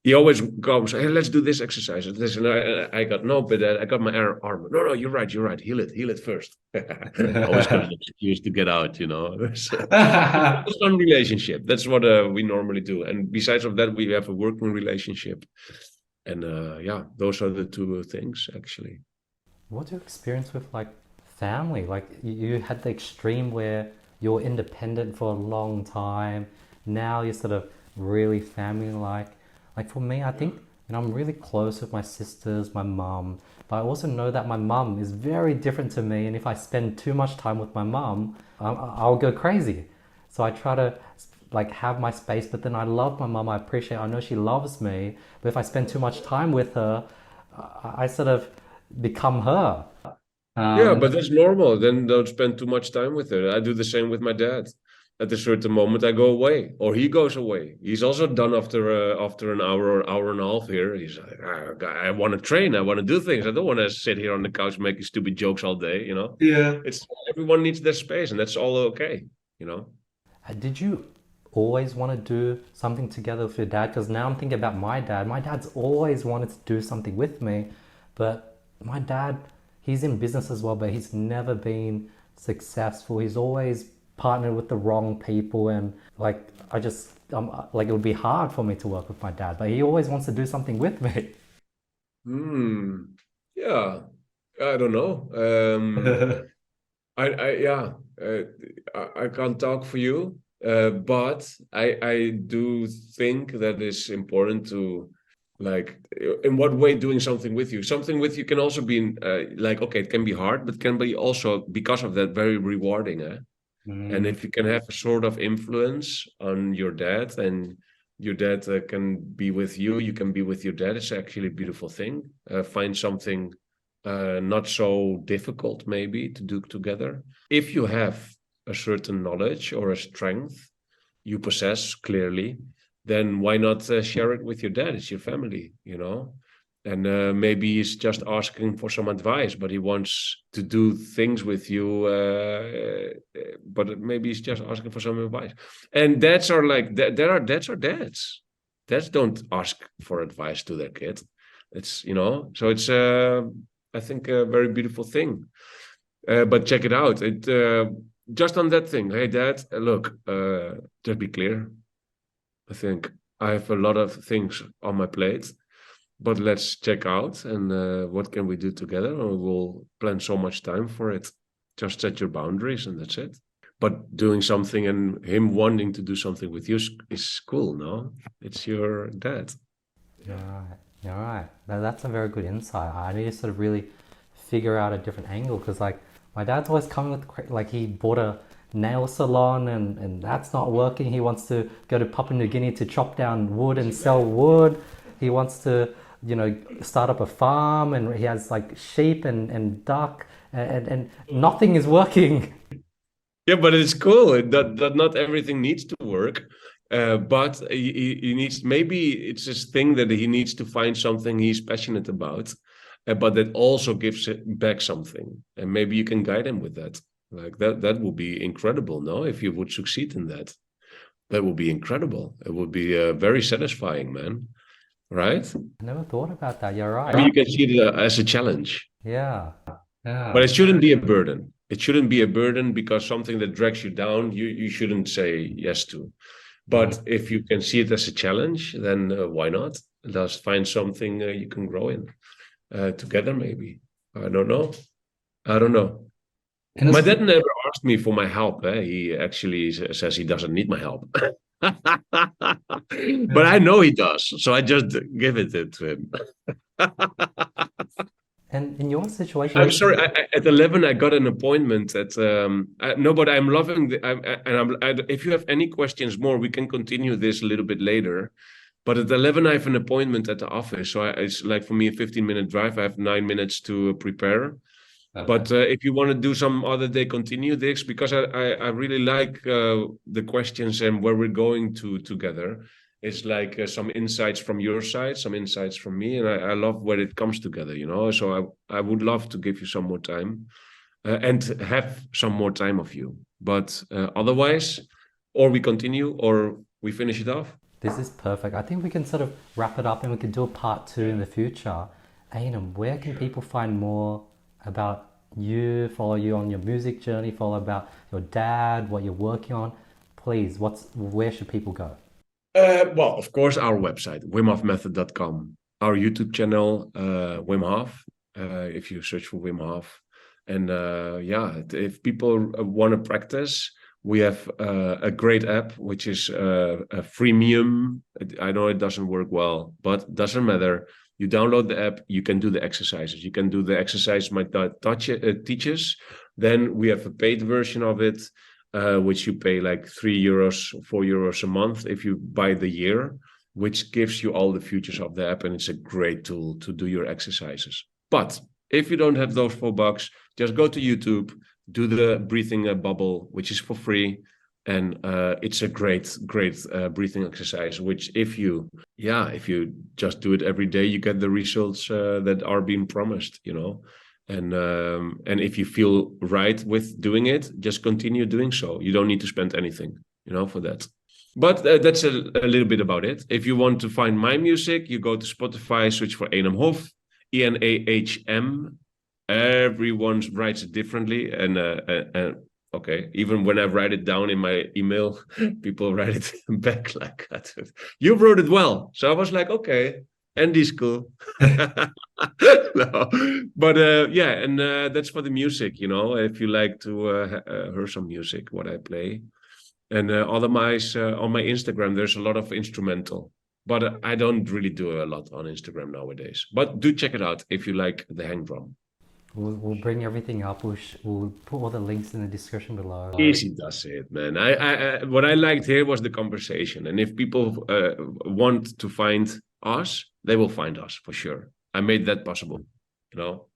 He always goes, "Hey, let's do this exercise." This, and I got no, but I got my arm. No, you're right. Heal it first. Always got an excuse to get out, It's a relationship. That's what we normally do. And besides of that, we have a working relationship. And yeah, those are the two things actually. What's your experience with like family? Like you had the extreme where you're independent for a long time. Now you're sort of really family-like. Like for me, I think I'm really close with my sisters, my mum, but I also know that my mum is very different to me, and if I spend too much time with my mum, I'll go crazy. So I try to like have my space, but then I love my mum. I appreciate. I know she loves me, but if I spend too much time with her, I sort of become her. Yeah, but that's normal. Then don't spend too much time with her. I do the same with my dad. At a certain moment, I go away, or he goes away. He's also done after an hour or hour and a half here. He's like, I want to train. I want to do things. I don't want to sit here on the couch making stupid jokes all day. Yeah. It's everyone needs their space, and that's all okay. Did you always want to do something together with your dad? Because now I'm thinking about my dad. My dad's always wanted to do something with me, but my dad, he's in business as well, but he's never been successful. He's always partnered with the wrong people, and like like it would be hard for me to work with my dad, but he always wants to do something with me. Yeah, I don't know. Yeah, uh, I can't talk for you, but I do think that it's important to, like, in what way doing something with you. Something with you can also be like, okay, it can be hard, but can be also, because of that, very rewarding. And if you can have a sort of influence on your dad, and your dad can be with you, you can be with your dad, it's actually a beautiful thing. Find something not so difficult maybe to do together. If you have a certain knowledge or a strength you possess clearly, then why not share it with your dad? It's your family, you know. And maybe he's just asking for some advice, but he wants to do things with you. But maybe he's just asking for some advice. And dads are like, there are dads are dads. Dads don't ask for advice to their kid. It's, you know, so it's I think a very beautiful thing. But check it out. It just on that thing. Hey, Dad, look, just be clear. I think I have a lot of things on my plate, but let's check out and what can we do together? And we'll plan so much time for it. Just set your boundaries, and that's it. But doing something and him wanting to do something with you is cool, no? It's your dad. You're Yeah. right. You're right. That's a very good insight. I need to sort of really figure out a different angle, because like my dad's always coming with like he bought a nail salon, and that's not working. He wants to go to Papua New Guinea to chop down wood and sell wood. He wants to, start up a farm, and he has like sheep and duck, and nothing is working. Yeah, but it's cool that not everything needs to work. But he needs, maybe it's this thing that he needs to find something he's passionate about, but that also gives it back something. And maybe you can guide him with that. Like that would be incredible, no? If you would succeed in that, that would be incredible. It would be very satisfying, man. Right? I never thought about that. You're Maybe you right. can see it as a challenge. Yeah. But Yeah. it shouldn't be a burden. It shouldn't be a burden, because something that drags you down, you shouldn't say yes to. But if you can see it as a challenge, then why not? Just find something you can grow in together, maybe. I don't know. I don't know. And My it's dad never asked me for my help. He actually says he doesn't need my help. But I know he does. So I just give it to him. And in your situation, I'm sorry. At 11, I got an appointment at. No, but I'm loving the. If you have any questions more, we can continue this a little bit later. But at 11, I have an appointment at the office, so it's like for me a 15-minute drive. I have 9 minutes to prepare. But okay. if you want to do some other day, continue this, because I really like the questions and where we're going to together. It's like some insights from your side, some insights from me, and I love where it comes together, you know. So I would love to give you some more time and have some more time of you. But otherwise, or we continue or we finish it off. this is perfect. I think we can sort of wrap it up, and we can do a part two in the future. Ainam, where can people find more about you, follow you on your music journey, follow about your dad, what you're working on? Please, where should people go? Well, of course, our website, wimhofmethod.com, our YouTube channel, Wim Hof, if you search for Wim Hof. And yeah, if people want to practice, we have a great app, which is a freemium. I know it doesn't work well, but doesn't matter. You download the app, you can do the exercises. You can do the exercise my teaches. Then we have a paid version of it, which you pay like €3, €4 a month if you buy the year, which gives you all the features of the app, and it's a great tool to do your exercises. But if you don't have those $4, just go to YouTube, do the breathing bubble, which is for free, and it's a great breathing exercise. Which if you just do it every day, you get the results that are being promised, you know. And if you feel right with doing it, just continue doing so. You don't need to spend anything, you know, for that. But that's a little bit about it. If you want to find my music, you go to Spotify, search for Enahm Hof, Enahm. Everyone writes it differently, and okay, even when I write it down in my email, people write it back like that. You wrote it well, so I was like, okay, Andy's cool. No, but yeah, and that's for the music. If you like to hear some music, what I play. And otherwise, on my Instagram, there's a lot of instrumental, but I don't really do a lot on Instagram nowadays. But do check it out if you like the hang drum. We'll bring everything up. We'll put all the links in the description below. Easy does it, man. What I liked here was the conversation, and if people want to find us, they will find us for sure. I made that possible, you know.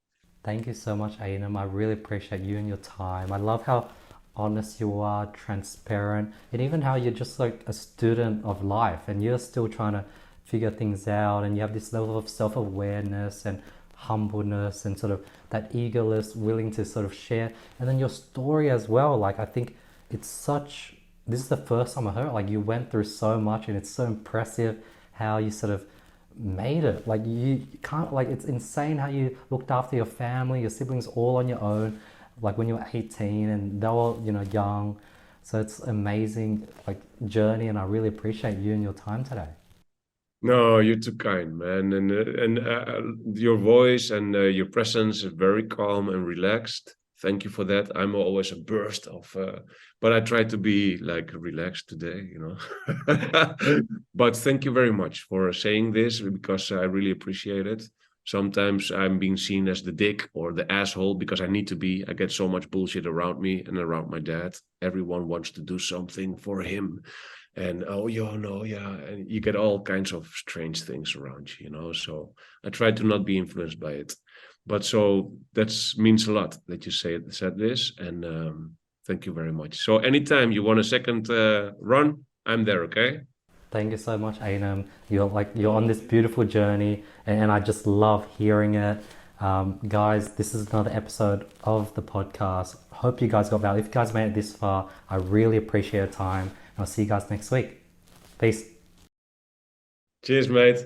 Thank you so much, Ainam. I really appreciate you and your time. I love how honest you are, transparent, and even how you're just like a student of life and you're still trying to figure things out, and you have this level of self-awareness and humbleness and sort of that eagerness willing to sort of share. And then your story as well. Like, I think it's such, this is the first time I heard it. Like, you went through so much and it's so impressive how you sort of made it. Like, you can't, like, it's insane how you looked after your family, your siblings, all on your own, like when you were 18 and they were, young. So it's amazing, like, journey, and I really appreciate you and your time today. No, you're too kind, man, and your voice and your presence is very calm and relaxed. Thank you for that. I'm always a burst of, but I try to be like relaxed today. But thank you very much for saying this because I really appreciate it. Sometimes I'm being seen as the dick or the asshole because I need to be. I get so much bullshit around me and around my dad. Everyone wants to do something for him. And oh yeah, no, yeah, and you get all kinds of strange things around you. So I try to not be influenced by it. But so that means a lot that you said this, and thank you very much. So anytime you want a second run, I'm there. Okay. Thank you so much, Ainam. You're on this beautiful journey, and I just love hearing it. Guys, this is another episode of the podcast. Hope you guys got value. If you guys made it this far, I really appreciate your time. I'll see you guys next week. Peace. Cheers, mate.